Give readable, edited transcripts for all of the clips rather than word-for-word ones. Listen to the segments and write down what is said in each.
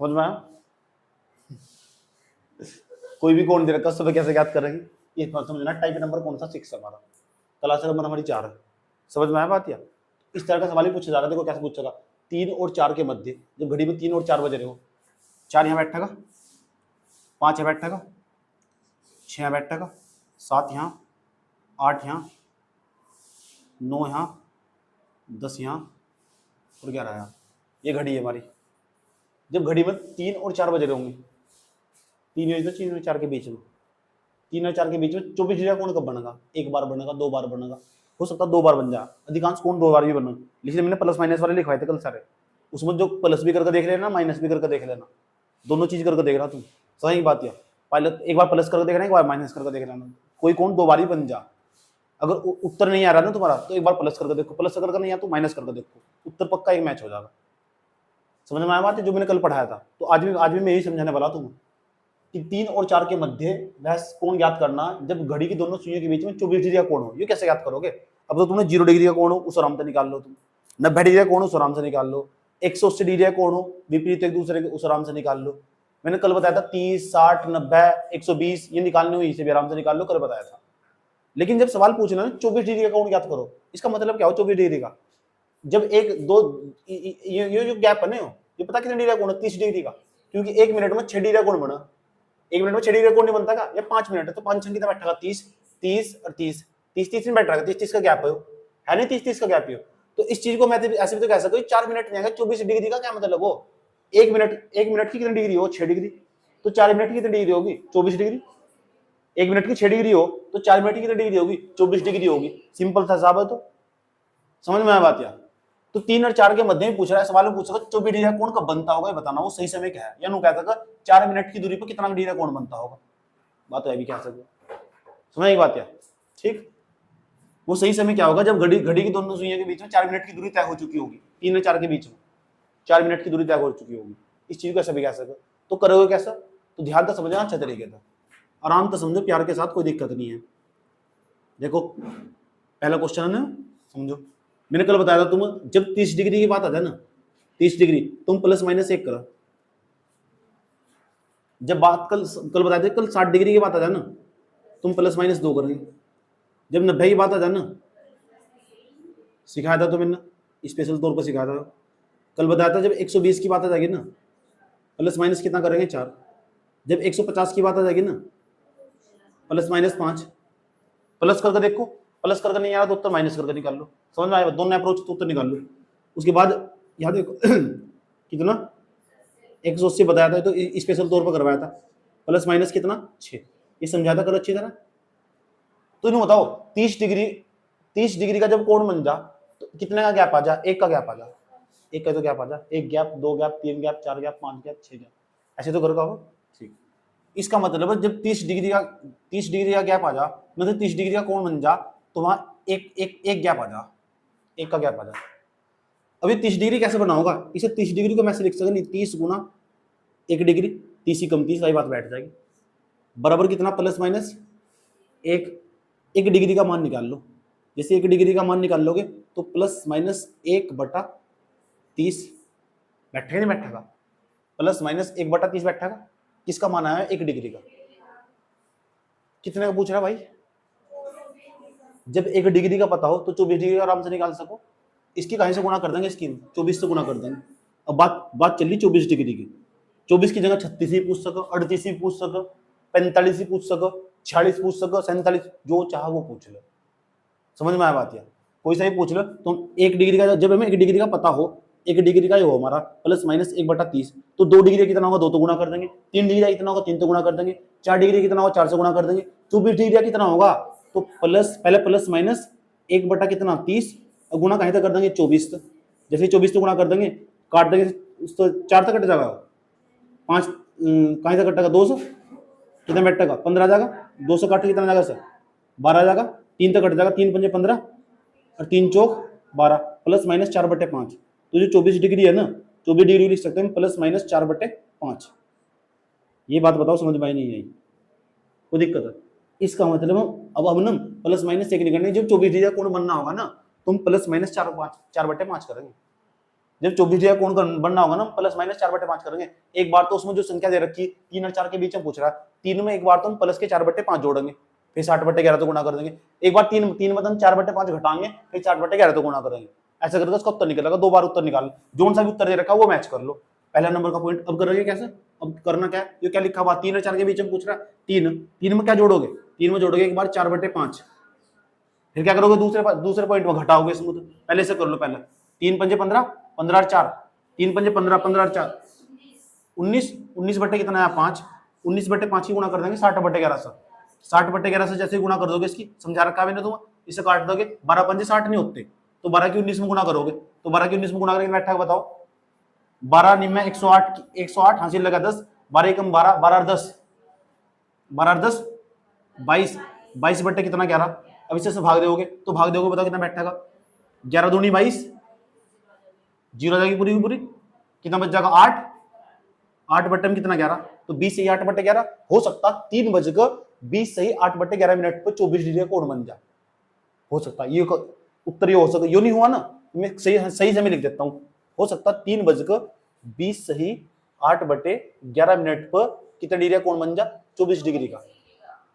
समझ में आया? कोई भी कोण दे रखा सुबह कैसे याद करेंगे, ये बात समझना। टाइप नंबर कौन सा? 6 हमारा, क्लास नंबर हमारी 4 है। समझ में आया बात? या इस तरह का सवाल ही पूछा जा रहा है। देखो कैसे पूछेगा, 3 और 4 के मध्य, जब घड़ी में 3 और 4 बज रहे हो, 4 यहाँ बैठेगा, 5 यहाँ बैठेगा, 6 यहाँ बैठेगा, 7 यहाँ, 8 यहाँ, 9 यहाँ, 10 यहाँ और 11 यहाँ। ये घड़ी है हमारी। जब घड़ी में 3 और 4 बज रहे होंगे, 3 और 4 के बीच में, 3 और 4 के बीच में 24 डिग्री का कोण कब बनेगा? एक बार बनेगा, 2 बार बनेगा, हो सकता है 2 बार बन जाए, अधिकांश कोण 2 बार भी बने। इसलिए मैंने प्लस माइनस वाले लिखवाए थे कल सारे, उसमें जो प्लस भी करके देख लेना, माइनस भी करके देख लेना, दोनों चीज करके देख रहा तुम। सही बात है, पहले एक बार प्लस करके देखना, एक बार माइनस करके देख लेना, कोई कोण 2 बार ही बन जा। अगर उत्तर नहीं आ रहा ना तुम्हारा, तो एक बार प्लस करके देखो, प्लस करके नहीं आ तो माइनस करके देखो, उत्तर पक्का एक मैच हो जाएगा। समझ में आया बात है? जो मैंने कल पढ़ाया था, तो आज भी मैं यही समझाने वाला तुम्हें कि 3 और 4 के मध्य वह कोण ज्ञात करना जब घड़ी की दोनों सुइयों के बीच में 24 डिग्री का कोण हो। ये कैसे ज्ञात करोगे? अब तो तुमने 0 डिग्री का कोण हो, उस आराम से निकाल लो, तुम 90 डिग्री का कोण हो, उस आराम से निकाल लो, 180 डिग्री का कोण हो, विपरीत एक दूसरे के, उस आराम से निकाल लो। मैंने कल बताया था 30, 60, 90, 120 ये निकालने हो, इसे भी आराम से निकाल लो, कल बताया था। लेकिन जब सवाल पूछना ना 24 डिग्री का कोण ज्ञात करो, इसका मतलब क्या हो? 24 डिग्री का जब एक दो ये जो गैप बने हो, ये पता कितने डिग्री का कोण है? 30 डिग्री का, क्योंकि 1 मिनट में 6 डिग्री का कोण बना। 1 मिनट में 6 डिग्री का कोण नहीं बनता का? ये 5 मिनट है, तो 5 कितना बैठेगा? 30, 30 और 30, 30 नहीं बैठ रहा है, 30 का गैप है नहीं, 30 का गैप ही हो। तो इस चीज को मैं ऐसे भी तो कह सकता हूँ 4 मिनट नहीं आएगा, 24 डिग्री का क्या मतलब हो? 1 मिनट की कितनी डिग्री हो? 6 डिग्री, तो 4 मिनट की कितनी डिग्री होगी? 24 डिग्री। 1 मिनट की 6 डिग्री हो तो 4 मिनट की कितनी डिग्री होगी? 24 डिग्री होगी। सिंपल सा हिसाब है। तो समझ में आया बात? या तो 3 और 4 के मध्य में पूछ रहा है, सवाल में पूछेगा 24 डिग्री का कोण कब बनता होगा, ये बताना। वो सही समय क्या है, या नु कहता है 4 मिनट की दूरी पर कितना डिग्री का कोण बनता होगा। बात है भी कह सकते, समझ एक बात? या ठीक, वो सही समय क्या होगा? जब घड़ी की दोनों सुइयों के बीच में 4 मिनट की दूरी तय हो चुकी होगी। 3 और 4 के बीच में 4 मिनट की दूरी तय हो चुकी होगी। इस चीज को ऐसे भी कह सकते। तो करोगे कैसा? तो ध्यान से समझना, अच्छे तरीके से, आराम से समझो, प्यार के साथ, कोई दिक्कत नहीं है। देखो पहला क्वेश्चन है ना, समझो। मैंने कल बताया था, तुम जब 30 डिग्री की बात आ जाए ना, 30 डिग्री, तुम प्लस माइनस 1 करो। जब बात कल बताया था, कल 60 डिग्री की बात आ जाए ना, तुम प्लस माइनस 2 करोगे। जब 90 की बात आ जाए ना, सिखाया था तो मैंने, स्पेशल तौर पर सिखाया था। कल बताया था जब 120 की बात आ जाएगी ना, प्लस माइनस कितना करेंगे? 4। जब 150 की बात आ जाएगी ना, प्लस माइनस 5। प्लस करके देखो, प्लस करके नहीं आ रहा तो उत्तर माइनस करके निकाल लो। समझ में आया? दोनों अप्रोच तो उत्तर निकाल लो। उसके बाद यहाँ देखो कितना 180 बताया था, तो स्पेशल तौर पर करवाया था। प्लस माइनस कितना? 6। ये समझा था करो अच्छी तरह। तो इन्हें बताओ 30 डिग्री का जब कोण बन जा तो कितने का गैप आ जा? 1 का गैप आ जा। 1 का तो गैप आ जा, 1 gap, 2 gap, 3 gap, 4 gap, 5 gap, 6 gap, ऐसे तो करोगे। ठीक, इसका मतलब है जब 30 डिग्री का गैप आ जा, मतलब 30 डिग्री का कोण बन जा, तो वहां एक गैप आ जा, 1 का गैप आ जा। अभी 30 डिग्री कैसे बना होगा? इसे 30 डिग्री को मैं लिख सकता नहीं, 30 गुना 1 डिग्री, 30 ही कम 30, वही बात बैठ जाएगी, बराबर कितना? प्लस माइनस 1 डिग्री का मान निकाल लो। जैसे 1 डिग्री का मान निकाल लोगे तो प्लस माइनस 1/30 बैठेगा, नहीं बैठेगा? प्लस माइनस 1/30 बैठेगा। किसका मान आया? 1 डिग्री का। कितने का पूछ रहा है भाई? जब 1 डिग्री का पता हो तो 24 डिग्री का आराम से निकाल सको। इसकी कहीं से गुणा कर देंगे, इसकी 24 से गुणा कर देंगे। अब बात चल रही 24 डिग्री की। 24 की जगह 36 ही पूछ सको, 38 ही पूछ सको, 45 ही पूछ सको, 46 पूछ सको, 47, जो चाह वो पूछ लो। समझ में आया बात? या कोई सा ही पूछ लो। तो 1 डिग्री का जब हमें 1 डिग्री का पता हो, 1 डिग्री का ही हो हमारा प्लस माइनस 1/30, तो 2 डिग्री कितना होगा? 2 तो गुणा कर देंगे। 3 डिग्री का कितना होगा? 3 तो गुणा कर देंगे। 4 डिग्री कितना होगा? 4 से गुणा कर देंगे। 24 डिग्री का कितना होगा? तो पहले प्लस माइनस 1/30 और गुणा कहीं तक कर देंगे? 24 तक। जैसे 24 तो गुणा कर देंगे, काट देंगे तो 4 तक कट जाएगा, 5 कहीं तक कटेगा? 200 कितना बैठेगा? 15 जाएगा। 2 से काट के कितना जाएगा सर? 12 जाएगा। 3 तक कट जाएगा, 3 पंजे 15 और 3 चौक 12, प्लस माइनस 4/5। तो जो 24 डिग्री है ना, 24 डिग्री लिख सकते हैं प्लस माइनस 4/5। ये बात बताओ समझ में नहीं आई? कोई दिक्कत है? इसका मतलब अब हम ना प्लस माइनस 1 नहीं करने, जब 24 डिग्री का कोण बनना होगा ना, तुम प्लस माइनस 4/5 करेंगे। जब 24 डिग्री का कोण बनना होगा ना, प्लस माइनस 4/5 करेंगे। एक बार तो उसमें जो संख्या दे रखी 3 और 4 के बीच में पूछ रहा है, 3 में एक बार तो हम प्लस के 4/5 जोड़ेंगे, फिर 60/11 तो गुणा कर देंगे। एक बार 3 में हम 4/5 घटाएंगे, फिर 60/11 तो गुणा करेंगे। ऐसा करके उसका उत्तर निकलेगा। 2 बार उत्तर निकाल, जो सा भी उत्तर दे रखा है वो मैच कर लो। पहला नंबर का पॉइंट। अब करोगे कैसे? अब करना क्या है, ये क्या लिखा हुआ 3 और 4 के बीच में पूछ रहा है, 3 में क्या जोड़ोगे, 3 में जोड़ोगे एक बार 4/5, फिर क्या करोगे दूसरे पॉइंट में घटाओगे इसमें। तो पहले से कर लो। पहले 3 पंजे 15, 15 और 4, 3 पंजे 15, 15 और 4 19, 19 बटे कितना है 5, 19/5 की गुणा कर देंगे 60/11 से। 60/11 से जैसे गुणा कर दोगे, इसकी समझा रखा मैंने तुम, इसे काट दोगे, 12 पंजे 60 नहीं होते, तो 12 की 19 में गुणा करोगे, तो 12 की 19 में गुणा करेंगे बैठा बताओ, 12 निम्न 108, 108 हासिल लगा 10, 12 कम 12, 12 और 10, 12 और 10 22, 22 बटे कितना 11। अब इससे भाग दोगे तो भाग दोगे, बताओ कितना बैठेगा, 11 दूनी 22, जीरो जाएगी पूरी की पूरी, कितना बच जाएगा 8, 8 बटे में कितना 11, तो 20 से 8/11 हो सकता, 3:20 से 8/11 मिनट पर 24 डिग्री का कोण बन जाए, हो सकता ये उत्तर ये हो सकता, यो नहीं हुआ ना, मैं सही से मैं लिख देता हूँ, हो सकता 3:20 से 8/11 मिनट पर कितना डिग्री का कोण बन जाए, 24 डिग्री का।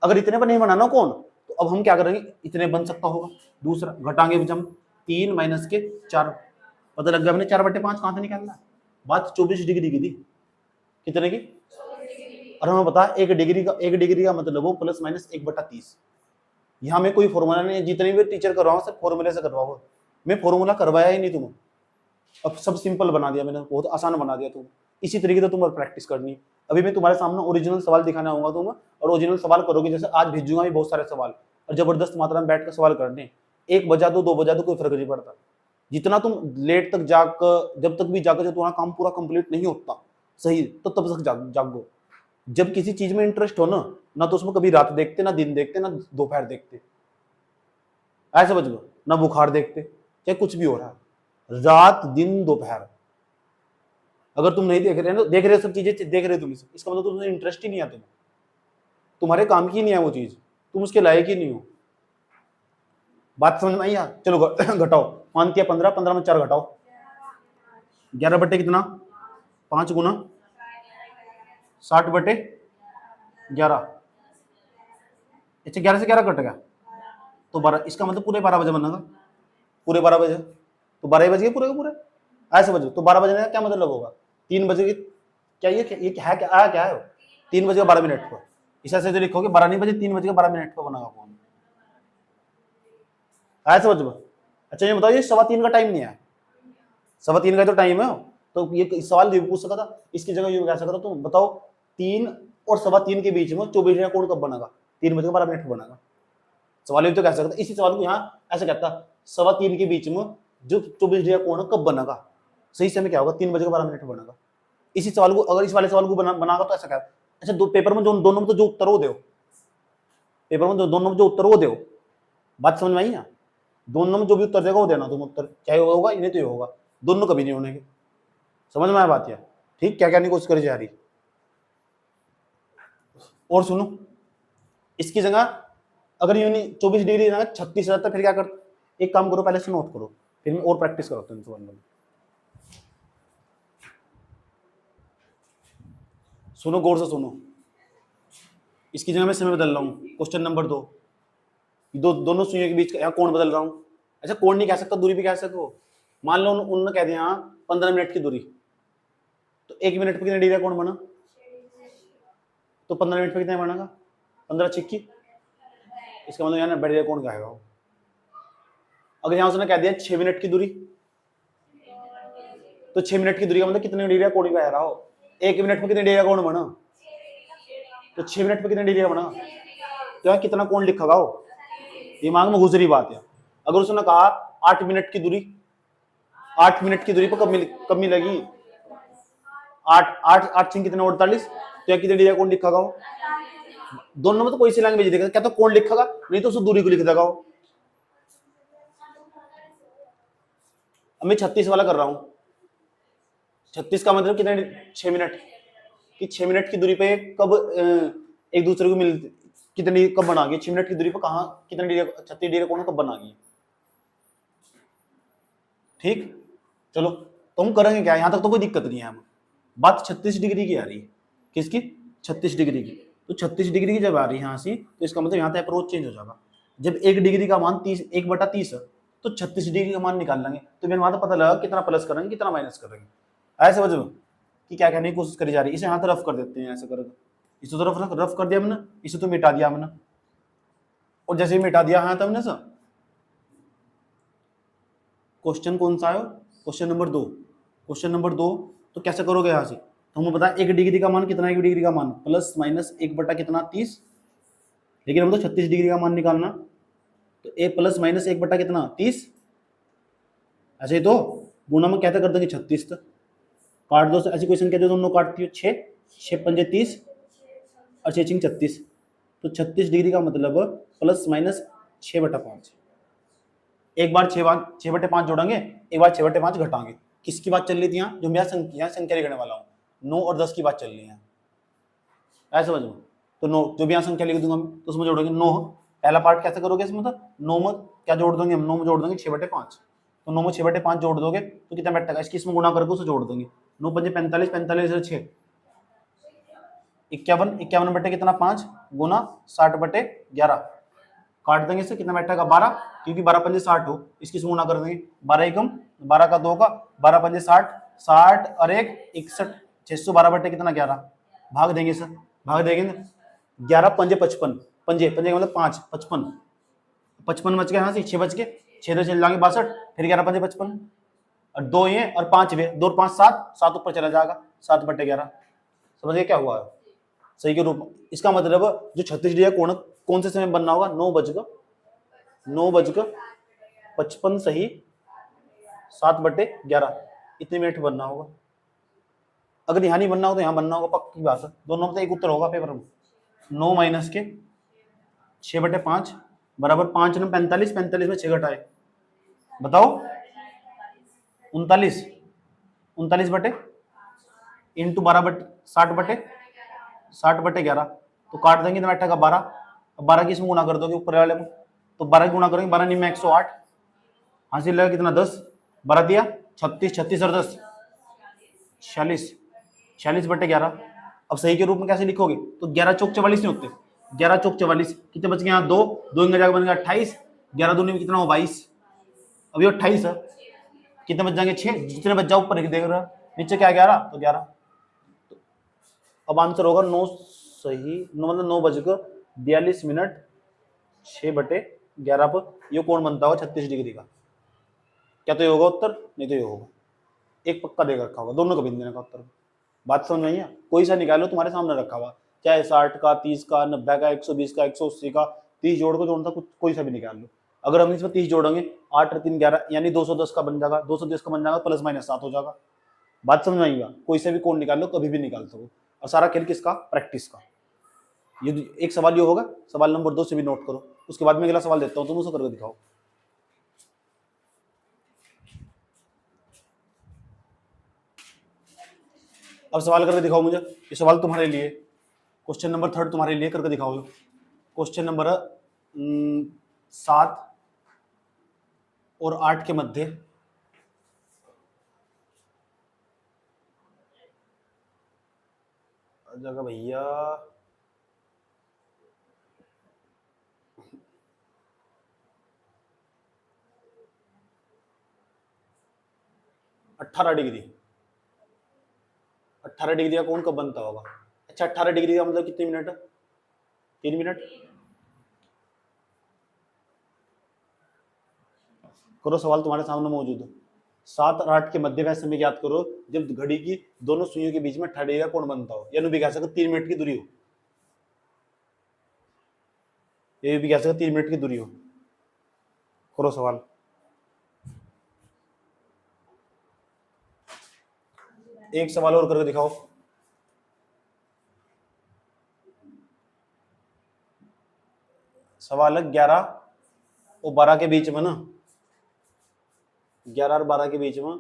अगर इतने पर नहीं बनाना कोण, तो अब हम क्या करेंगे, इतने बन सकता होगा। दूसरा घटाएंगे हम 3 माइनस के 4, पता लग गया हमने 4/5 कहां से निकालना है। बात 24 डिग्री की थी, कितने की, और हमें पता है 1 डिग्री का मतलब वो प्लस माइनस 1/30। यहाँ में कोई फॉर्मूला नहीं है, जितने भी टीचर करवाओ सब फॉर्मूले से करवाओ, मैं फॉर्मूला करवाया ही नहीं तुम्हें, अब सब सिंपल बना दिया मैंने, बहुत आसान बना दिया तुम। इसी तरीके से तुम्हें प्रैक्टिस करनी है। अभी मैं तुम्हारे सामने ओरिजिनल सवाल दिखाना होगा तुम्हें, और ओरिजिनल सवाल करोगे, जैसे आज भेजूंगा भी बहुत सारे सवाल, और जबरदस्त मात्रा में बैठ कर सवाल करने, 1 बजा दो 2 बजा दो कोई फर्क नहीं पड़ता। जितना तुम लेट तक जाकर, जब तक भी जाकर जब तुम्हारा काम पूरा कंप्लीट नहीं होता सही, तो तब तक जागो। जब किसी चीज में इंटरेस्ट हो ना तो उसमें कभी रात देखते, ना दिन देखते, ना दोपहर देखते, ऐसे बचो, ना बुखार देखते, चाहे कुछ भी हो रहा है, रात दिन दोपहर। अगर तुम नहीं देख रहे हो, देख रहे हो सब चीजें देख रहे हो तुम, इसका मतलब तुम्हें इंटरेस्ट ही नहीं आता, तुम्हारे काम की नहीं है वो चीज, तुम उसके लायक ही नहीं हो। बात समझ में आई यार? चलो घटाओ, मान किया 15, 15 में 4 घटाओ, 11 बटे कितना 5 गुना 60/11, अच्छा 11 से 11 कट गया तो 12, इसका मतलब पूरे 12 बजे बनेगा, पूरे 12 बजे, तो 12 बज गए पूरे के पूरे, ऐसे बजे। तो 12 बजने का क्या मतलब होगा, 3 बजे की, क्या ये है क्या आया, क्या है 3 बजे 12 मिनट पर, इस ऐसे जो लिखोगे 12 नहीं बजे 3 बजे 12 मिनट पर बना होगा, ऐसे बजे। अच्छा ये बताओ, ये 3:15 का टाइम नहीं है, 3:15 का तो टाइम है, तो ये सवाल ये पूछ सका था, इसकी जगह ये कह सकता था, तुम बताओ 3 और 3:15 के बीच में 24 का कोण कब बनेगा, 3 बजे 12 मिनट बनेगा। सवाल तो कह सकता, इसी सवाल को यहाँ ऐसे कहता, 3:15 के बीच में जो 24 डिग्री का कोण कब बनेगा, सही समय क्या होगा, 3 बजे 12 मिनट बनेगा। इसी सवाल को, अगर इस वाले सवाल को बनागा तो ऐसा कहता, अच्छा दो पेपर में दोनों में तो जो उत्तर वो दो, पेपर में दोनों में जो उत्तर वो दो, बात समझ में आई ना, दोनों में जो भी उत्तर देगा वो देना तुम उत्तर, चाहे होगा नहीं तो ये होगा, दोनों कभी नहीं होने के। समझ में आया बात यार? ठीक, क्या करने की कोशिश करी जा रही। और सुनो, इसकी जगह अगर यूं नहीं 24 डिग्री 36 रहता, फिर क्या कर, एक काम करो पहले से नोट करो, फिर मैं और प्रैक्टिस कराता हूँ सवाल में। सुनो गौर से सुनो, इसकी जगह मैं समय बदल रहा हूँ, क्वेश्चन नंबर 2, दोनों सुइयों के बीच यहाँ कोण बदल रहा हूँ। अच्छा कोण नहीं कह सकता, दूरी भी कह सको, मान लो उन्होंने कह दिया 15 मिनट की दूरी, तो 1 मिनट पर कितने डिग्री कोण बना, तो 15 मिनट पर कितने बनेगा, 15 छिक्की, इसका मतलब यहाँ 90 डिग्री कोण कहेगा। अगर यहाँ उसने कह दिया 6 मिनट की दूरी, तो 6 मिनट की दूरी का मतलब कितने डिग्री कोण कह रहा हो, 1 मिनट में कितने डिग्री कोण बना, तो 6 मिनट में कितने डिग्री बना, तो यहाँ कितना कोण लिखा हो, दिमाग में घुस रही बात है। अगर उसने कहा 8 मिनट की दूरी, 8 मिनट की दूरी पर कब मिलेगी, 8 कितने 48, तो यहाँ कितने डिग्री कोण लिखा हो, दोनों में तो कोई सी लैंग्वेज लिखेगा, क्या तो कोण लिखेगा, नहीं तो उस दूरी को लिख देगा। अब मैं 36 वाला कर रहा हूं, 36 का मतलब कितने 6 मिनट, कि 6 मिनट की दूरी पे कब एक दूसरे को मिल, कितनी कब बना गई, 6 मिनट की दूरी पर कहां कितने डिग्री 36 डिग्री कोण कब बना गई। ठीक, चलो तो हम करेंगे क्या, यहाँ तक तो कोई दिक्कत नहीं है। हम बात 36 डिग्री की आ रही है, किसकी, 36 डिग्री की। तो 36 डिग्री की जब आ रही है यहाँ से, तो इसका मतलब यहाँ तक अप्रोच चेंज हो जाएगा। जब 1 डिग्री का मान 30 1/30 है, तो 36 डिग्री का मान निकाल लेंगे। तो मेरे वहां तो पता लगा कितना प्लस करेंगे कितना माइनस करेंगे। ऐसे समझ में कि क्या कहने की कोशिश करी जा रही है। इसे यहाँ तो रफ कर देते हैं, ऐसे करके इसे तो रफ कर दिया हमने, इसे तो मिटा दिया हमने। और जैसे ही मिटा दिया यहाँ तो हमने सर, क्वेश्चन कौन सा है, क्वेश्चन नंबर 2। क्वेश्चन नंबर 2 तो कैसे करोगे यहाँ से, तो हमें पता है 1 डिग्री का मान कितना, 1 डिग्री का मान प्लस माइनस 1 बटा कितना 30, लेकिन हम तो 36 डिग्री का मान निकालना, तो ए प्लस माइनस 1 बटा कितना 30, ऐसे ही तो गुणा में कहते कर देंगे 36 तक, काट दो, ऐसी क्वेश्चन कहते दोनों काटती हो 6 6 पंजे 30 और 6 छिंग 36, तो 36 डिग्री का मतलब प्लस माइनस 6/5। एक बार 6/5 जोड़ेंगे, एक बार 6/5 घटाएंगे। किसकी बात चल रही थी यहाँ, जो मैं यहाँ संख्या लिखने वाला हूँ, 9 और 10 की बात चल रही है, ऐसे समझ लो। तो 9 जो भी यहाँ संख्या लिख दूंगा तो उसमें जोड़ेंगे 9। पहला पार्ट कैसे करोगे इसमें, तो 9 में क्या जोड़ देंगे हम, 9 में जोड़ देंगे 6/5, तो 9 में 6/5 जोड़ दोगे तो कितना बैठेगा, इसकी इसमें गुणा करके उसे जोड़ देंगे। 9 पंजे 45, 45 से 6 51, 51 बटे कितना 5 गुना 60/11, काट देंगे इससे कितना बैठेगा 12, क्योंकि 12 पंजे 60 हो, इसकी से गुणा कर देंगे 12 एकम 12 का 2 का 12 पंजे 60, 60 और 1 61, 612 बटे कितना 11, भाग देंगे सर, भाग देंगे 11 पंजे 55, पंजे पंजे का मतलब 5 55, 55 बच गए, यहाँ से 6 बच गए, 6 चले जाएंगे 62, फिर 11 पंजे 55 और 2 ये और 5 वे, 2 और 5 7, 7 ऊपर चला जाएगा 7/11। समझिए क्या हुआ है, सही के रूप में। इसका मतलब जो 36 डिग्री कोण कौन से समय बनना होगा, 9:55 सही 7/11 इतने मिनट बनना होगा। अगर यहाँ नहीं बनना हो तो यहाँ बनना होगा, पक्की बात है। दोनों में तो एक उत्तर होगा पेपर में। 9 माइनस के 6/5 बराबर 5 ने 45, 45 में 6 घटाए, बताओ 39, 39 बटे इंटू 60/11, तो काट देंगे तो बैठेगा 12, 12 की इसमें गुणा कर दोगे ऊपर वाले में, तो 12 गुणा करेंगे 12 में 108, हासिल लगा कितना 10, 12 दिया 36, 36 और 10 46, 46/11। अब सही के रूप में कैसे लिखोगे, तो 11 चौक 44 नहीं होते, 11 चौक 44 कितने बच गए यहाँ 2 जाकर बन गया 28, 11 दूनी में कितना हो 22, अभी 28 है, कितने बच जाएंगे 6, जितने बच जाओ ऊपर देख रहा नीचे क्या 11, तो 11। अब आंसर होगा 9 सही, 9 मतलब 9:42 6/11 पर ये कौन बनता होगा 36 डिग्री का। क्या तो ये होगा उत्तर, नहीं तो ये होगा, एक पक्का देकर रखा होगा, दोनों का भिन्न देने का उत्तर। बात समझ में आई है, कोई सा निकालो तुम्हारे सामने रखा हुआ, चाहे 60 का 30 का 90 का 120 का 180 का 30 जोड़ को जोड़ता कुछ कोई सा भी निकाल लो। अगर हम इसमें 30 जोड़ेंगे 8 और 3 11 यानी 210 का बन जाएगा, 210 का बन जाएगा प्लस माइनस 7 हो जाएगा। बात समझ में आएगा, कोई सा भी कोण निकाल लो, कभी भी निकाल सको। और सारा खेल किसका, प्रैक्टिस का। ये एक सवाल ये होगा, सवाल नंबर 2 से भी नोट करो, उसके बाद में अगला सवाल देता हूँ, तुम उसे करके दिखाओ। अब सवाल करके दिखाओ मुझे, ये सवाल तुम्हारे लिए, क्वेश्चन नंबर 3 तुम्हारे लिए करके दिखाओ। क्वेश्चन नंबर 7 और 8 के मध्य जगह भैया, अट्ठारह डिग्री का कोण कब बनता होगा। अच्छा 18 डिग्री का मतलब कितने मिनट, 3 मिनट। करो, सवाल तुम्हारे सामने मौजूद है। 7 और 8 के मध्य वह समय याद करो जब घड़ी की दोनों सुइयों के बीच में 18 डिग्री का कोण बनता हो, या भी कह सकते 3 मिनट की दूरी हो, ये भी कह सकते 3 मिनट की दूरी हो। करो सवाल। एक सवाल और करके दिखाओ। सवाल है 11 और 12 के बीच में ना, 11 और 12 के बीच में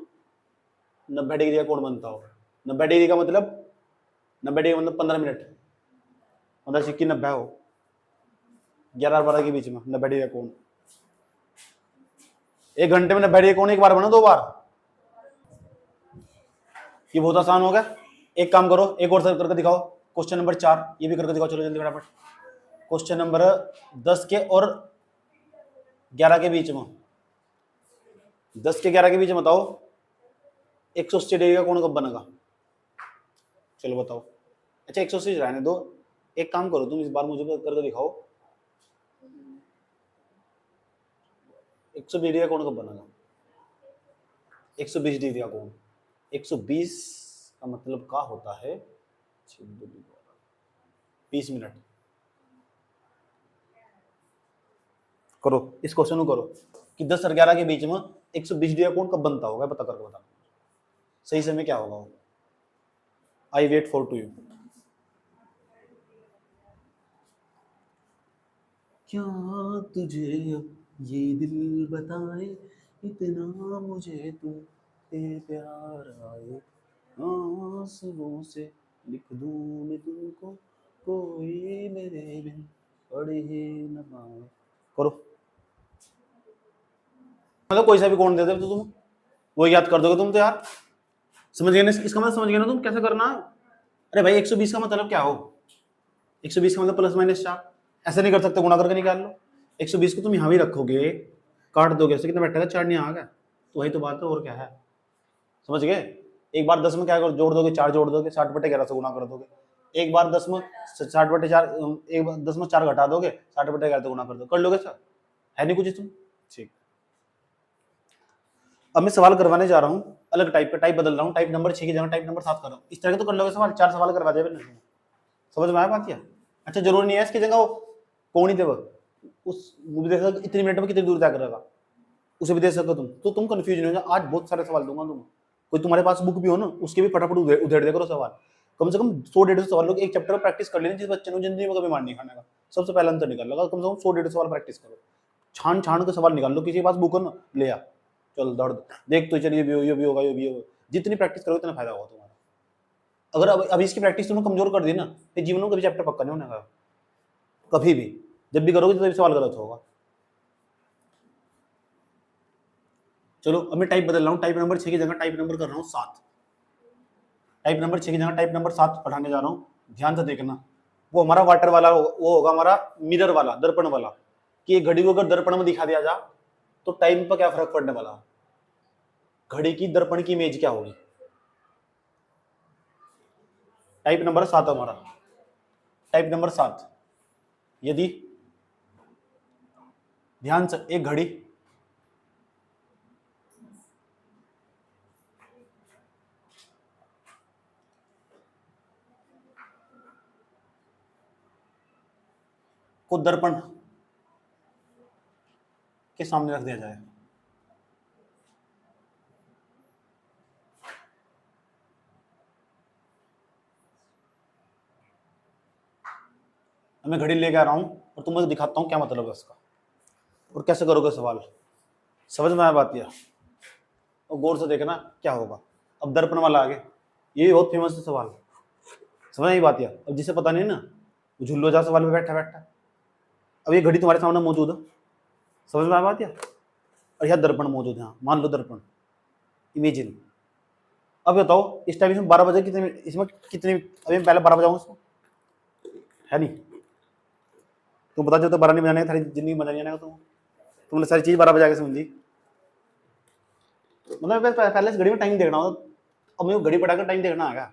90 डिग्री का कोण बनता हो। 90 डिग्री का मतलब 90 डिग्री मतलब 15 मिनट, मतलब सिक्की 90 हो। 11 और 12 के बीच में 90 डिग्री का कोण, 1 घंटे में 90 डिग्री कोण एक बार बना, 2 बार, ये बहुत आसान हो गया। एक काम करो, एक और सर करके दिखाओ, क्वेश्चन नंबर 4 ये भी करके दिखाओ, चलो जल्दी फटाफट। क्वेश्चन नंबर 10 के और 11 के बीच में, 10 के 11 के बीच में बताओ 180 डिग्री का कोण कब बनेगा? चलो बताओ। अच्छा 180 रहने दो, एक काम करो तुम इस बार मुझे करके दिखाओ 120 डिग्री का कोण कब बनेगा? 120 डिग्री का कोण, 120 का मतलब क्या होता है? 20 मिनट करो, इस क्वेश्चन को करो कि 10 और 11 के बीच में 120 डिग्री का कोण कब बनता होगा, पता करके बताना। सही समय क्या होगा वो? I wait for to you. क्या तुझे ये दिल बताए इतना मुझे तू पे प्यार आए, आंसुओं से लिख दूं मैं तुमको, कोई मेरे बिन पढ़ ही न पाए। करो, मतलब कोई सा भी कोण दे दे तो तुम वो याद कर दोगे तुम तो यार। समझ गए ना इसका मतलब? समझ गए ना तुम कैसे करना है? अरे भाई 120 का मतलब क्या हो? 120 का मतलब प्लस माइनस 4, ऐसे नहीं कर सकते, गुणा करके निकाल लो। 120 को तुम यहाँ भी रखोगे, काट दोगे, ऐसे कितना बैठेगा? 4 नहीं आ गया, तो वही तो बात है, और क्या है? समझ गए? एक बार 10 में क्या जोड़ दोगे? 4 जोड़ दोगे, 60/11 से गुणा कर दोगे। एक बार 10 में 60/4, एक बार 10 में 4 घटा दोगे, 60/11 से गुणा कर दो, कर लोगे सर? है नहीं कुछ इसमें? ठीक। अब मैं सवाल करवाने जा रहा हूँ अलग टाइप का, टाइप बदल रहा हूँ, टाइप नंबर 6 की जगह टाइप नंबर 7 कर रहा हूँ। इस तरह के तो कर लोगे सवाल, 4 सवाल करवा दे। समझ में आया बात? क्या अच्छा जरूरी नहीं है इसकी जगह वो कौन ही देव उस दे सकते इतनी मिनट में कितनी दूर तय करेगा, उसे भी दे सको तुम, तो तुम कंफ्यूज नहीं हो जाओ। आज बहुत सारे सवाल दूंगा तुम, कोई तुम्हारे पास बुक भी हो ना, उसके भी फटाफट उधेड़ दे करो सवाल। कम से कम 100-150 सवाल लोग एक चैप्टर में प्रैक्टिस कर लेना, जिस बच्चे ने जिंदगी में कभी मार नहीं खाने का। सबसे पहले अंतर निकाल लगा, कम से कम 100-150 सवाल प्रैक्टिस करो, छान छान के सवाल निकाल लो। किसी के पास बुक हो ना, ले आ, चल दर्द देख तो चलिए, ये भी होगा, ये भी होगा। जितनी प्रैक्टिस करोगे उतना फायदा होगा तुम्हारा। अगर अब इसकी प्रैक्टिस तुमने कमजोर कर दी ना, फिर जीवन में कभी चैप्टर पक्का नहीं होने का, कभी भी। जब भी करोगे तो सवाल गलत होगा। चलो अब मैं टाइप बदल रहा हूँ, टाइप नंबर 6 की जगह टाइप नंबर कर रहा हूँ 7। टाइप नंबर 6 की जगह टाइप नंबर 7 पढ़ाने जा रहा हूँ, ध्यान से देखना। वो हमारा वाटर वाला वो होगा हमारा मिरर वाला, दर्पण वाला, कि घड़ी को अगर दर्पण में दिखा दिया जा तो टाइम पर क्या फर्क पड़ने वाला, घड़ी की दर्पण की इमेज क्या होगी। टाइप नंबर 7 हमारा, टाइप नंबर 7। यदि ध्यान से एक घड़ी को दर्पण के सामने रख दिया जाए, मैं घड़ी लेके आ रहा हूं और तुम मुझे दिखाता हूं क्या मतलब है इसका, और कैसे करोगे सवाल। समझ में आया बात? या और गौर से देखना क्या होगा। अब दर्पण वाला आगे, ये बहुत फेमस है सवाल, समझ आई बात? या अब जिसे पता नहीं ना, झुल्लो जा सवाल में बैठा बैठा। अब ये घड़ी तुम्हारे सामने मौजूद है, समझ में आया बात? या और यह दर्पण मौजूद है, मान लो दर्पण, इमेजिन। अब बताओ इस टाइम इसमें 12 बजे कितने, इसमें कितने, अभी पहले 12 बजाऊंगा इसको, है नहीं? तुम बता, जब तो 12 नहीं बजाने, थारी जिंदगी मजा नहीं आएगा तुमने सारी चीज 12 बजा के समझी। मतलब पहले इस घड़ी में टाइम देखना होता, अब मैं घड़ी पटाकर टाइम देखना आएगा।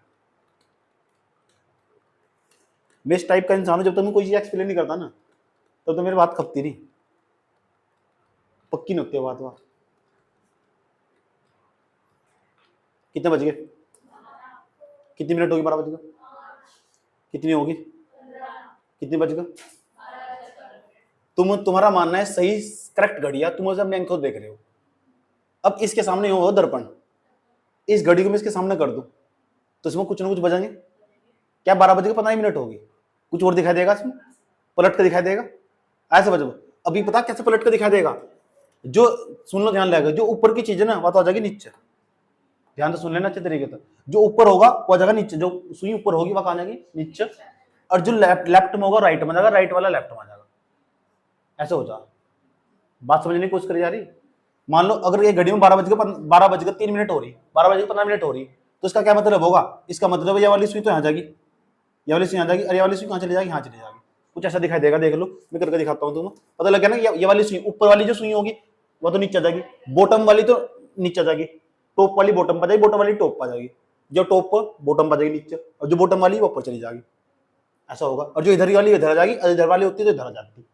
मैं इस टाइप का इंसान हूं, जब तक मैं कोई चीज एक्सप्लेन नहीं करता ना, तब तो मेरी बात खपती नहीं, पक्की नहीं होती बात। वहां कितने बज गए? कितनी मिनट होगी 12 बज गए? कितनी होगी? कितनी बज गए? तुम्हारा मानना है सही करेक्ट घड़ी है, तुम उसे अपनी आंखों देख रहे हो। अब इसके सामने हो दर्पण, इस घड़ी को मैं इसके सामने कर दूं तो इसमें कुछ ना कुछ बजाएंगे क्या? 12 बजे के 15 मिनट होगी, कुछ और दिखाई देगा इसमें, पलट कर दिखाई देगा, ऐसे बजो। अभी पता कैसे पलट कर दिखाई देगा? जो सुन लो, ध्यान लगेगा, जो ऊपर की चीज है ना वह तो आ जाएगी नीचे, ध्यान से सुन लेना अच्छे तरीके से। जो ऊपर होगा वो आ जाएगा नीचे, जो सुई ऊपर होगी वह आ जाएगी नीचे, और जो लेफ्ट में होगा राइट में जाएगा, राइट वाला लेफ्ट में आ जाएगा, ऐसे हो जाएगा। बात समझने की कोशिश करी जा रही। मान लो अगर ये घड़ी में 12 बज के 3 मिनट हो रही, 12 बज के 15 मिनट हो रही, तो इसका क्या मतलब होगा, इसका मतलब ये वाली सुई तो यहाँ जाएगी, ये वाली सुई यहाँ जाएगी, और ये वाली सुई कहाँ चली जाएगी, यहाँ चली जाएगी। कुछ ऐसा दिखाई देगा, देख लो मैं करके दिखाता हूँ तुम्हें, पता लग गया ना। ये वाली सुई, ऊपर वाली जो सुई होगी वो तो नीचे जाएगी, बॉटम वाली तो नीचे जाएगी, टॉप वाली बॉटम पर जाएगी, बॉटम वाली टॉप पर जाएगी, जो टॉप पर बॉटम पर जाएगी नीचे, और जो बॉटम वाली वो ऊपर चली जाएगी, ऐसा होगा। और जो इधर वाली इधर आ जाएगी, और इधर वाली होती है तो इधर आ जाती,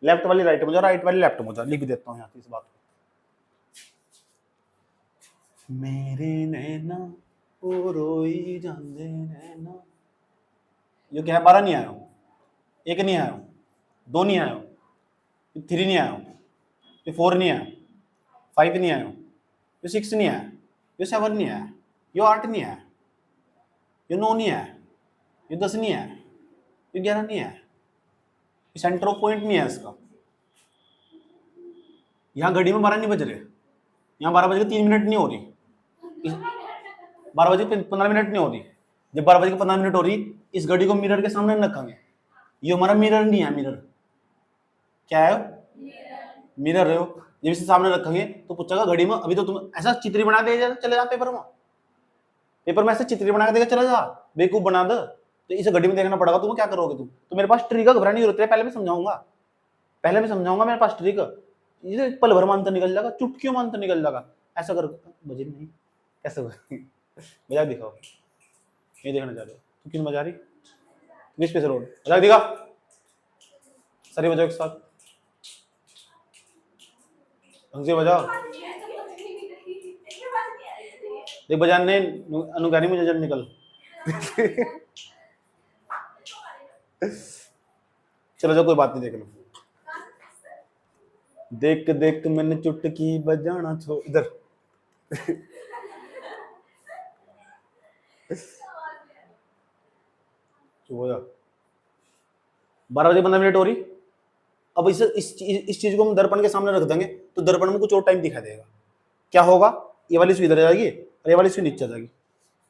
लेफ्ट वाली राइट में जा, राइट वाली लेफ्ट में जा। लिख देता हूँ यहाँ इस बात को। मेरे नैना ओ रोई जांदे नैना, ये क्या है, 12 नहीं आया हूँ, 1 नहीं आया हूँ, 2 नहीं आया हूँ, 3 नहीं आया हूँ, ये 4 नहीं आया, 5 नहीं आया हूँ, ये 6 नहीं आया, ये 7 नहीं आया, ये 8 नहीं आया, ये 9 नहीं आया, ये 10 नहीं आया, ये 11 नहीं आया, ये सेंटर ऑफ पॉइंट नहीं है इसका। यहाँ घड़ी में 12 नहीं बज रहे, यहाँ 12 बज के 3 मिनट नहीं हो रही, 12 बजे 15 मिनट नहीं हो रही। जब 12 बजे 15 मिनट हो रही, इस घड़ी को मिरर के सामने रखेंगे, ये हमारा मिरर नहीं है, मिरर क्या है, मिरर है। जब इसे सामने रखेंगे तो पूछेगा घड़ी में, अभी तो तुम ऐसा चित्र बना दे चले जा पेपर में, पेपर में ऐसे चित्र बना के देगा चला जा, बेवकूफ बना दे, तो इसे घड़ी में देखना पड़ेगा। तुम क्या करोगे तुम, तो मेरे पास ट्रिक है, घबराने की जरूरत है, पहले मैं समझाऊंगा, मेरे पास ट्रिक, ये पल भर मानता निकल जाएगा, चुटकियों मानता निकल जाएगा। ऐसा कर, बजे नहीं कैसे मजाक दिखाओ, ये देखना चाह रहे हो तू, क्यों मजा रही, किस पे से रोड मजाक दिखा, सारी बजाओ एक साथ, ढंग से बजाओ। देख बजाने अनुगानी मुझे जल निकल चलो जो कोई बात नहीं, देख लो। देख देख मैंने चुटकी बजाना छो इधर 12 बजे 15 मिनट हो रही। अब इस चीज को हम दर्पण के सामने रख देंगे तो दर्पण में कुछ और टाइम दिखाई देगा। क्या होगा, ये वाली सुई इधर जाएगी और ये वाली सुई नीचे जाएगी,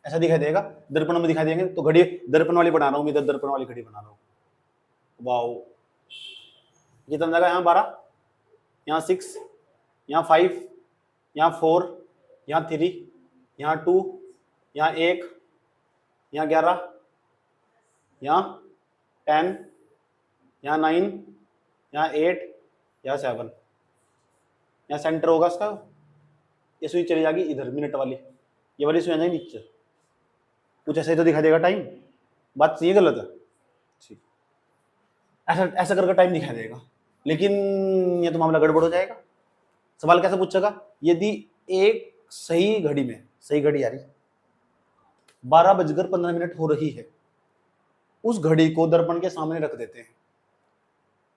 ऐसा दिखाई देगा, दर्पण में दिखाई देंगे। तो घड़ी दर्पण वाली बना रहा हूँ, इधर दर्पण वाली घड़ी बना रहा हूँ। वाओ, कितना जाएगा, यहाँ 12, यहाँ 6, यहाँ 5, यहाँ 4, यहाँ 3, यहाँ 2, यहाँ 1, यहाँ 11, यहाँ 10, यहाँ 9, यहाँ 8, यहाँ 7, यहाँ सेंटर होगा इसका। ये सुई चली जाएगी इधर मिनट वाली, ये वाली सुई आ जाएगी नीचे। कुछ ऐसा ही तो दिखाई देगा टाइम, बात सही है गलत है, ठीक, ऐसा ऐसा करके टाइम दिखाई देगा। लेकिन ये तो मामला गड़बड़ हो जाएगा। सवाल कैसे पूछेगा, यदि एक सही घड़ी में, सही घड़ी आ रही 12:15 हो रही है, उस घड़ी को दर्पण के सामने रख देते हैं,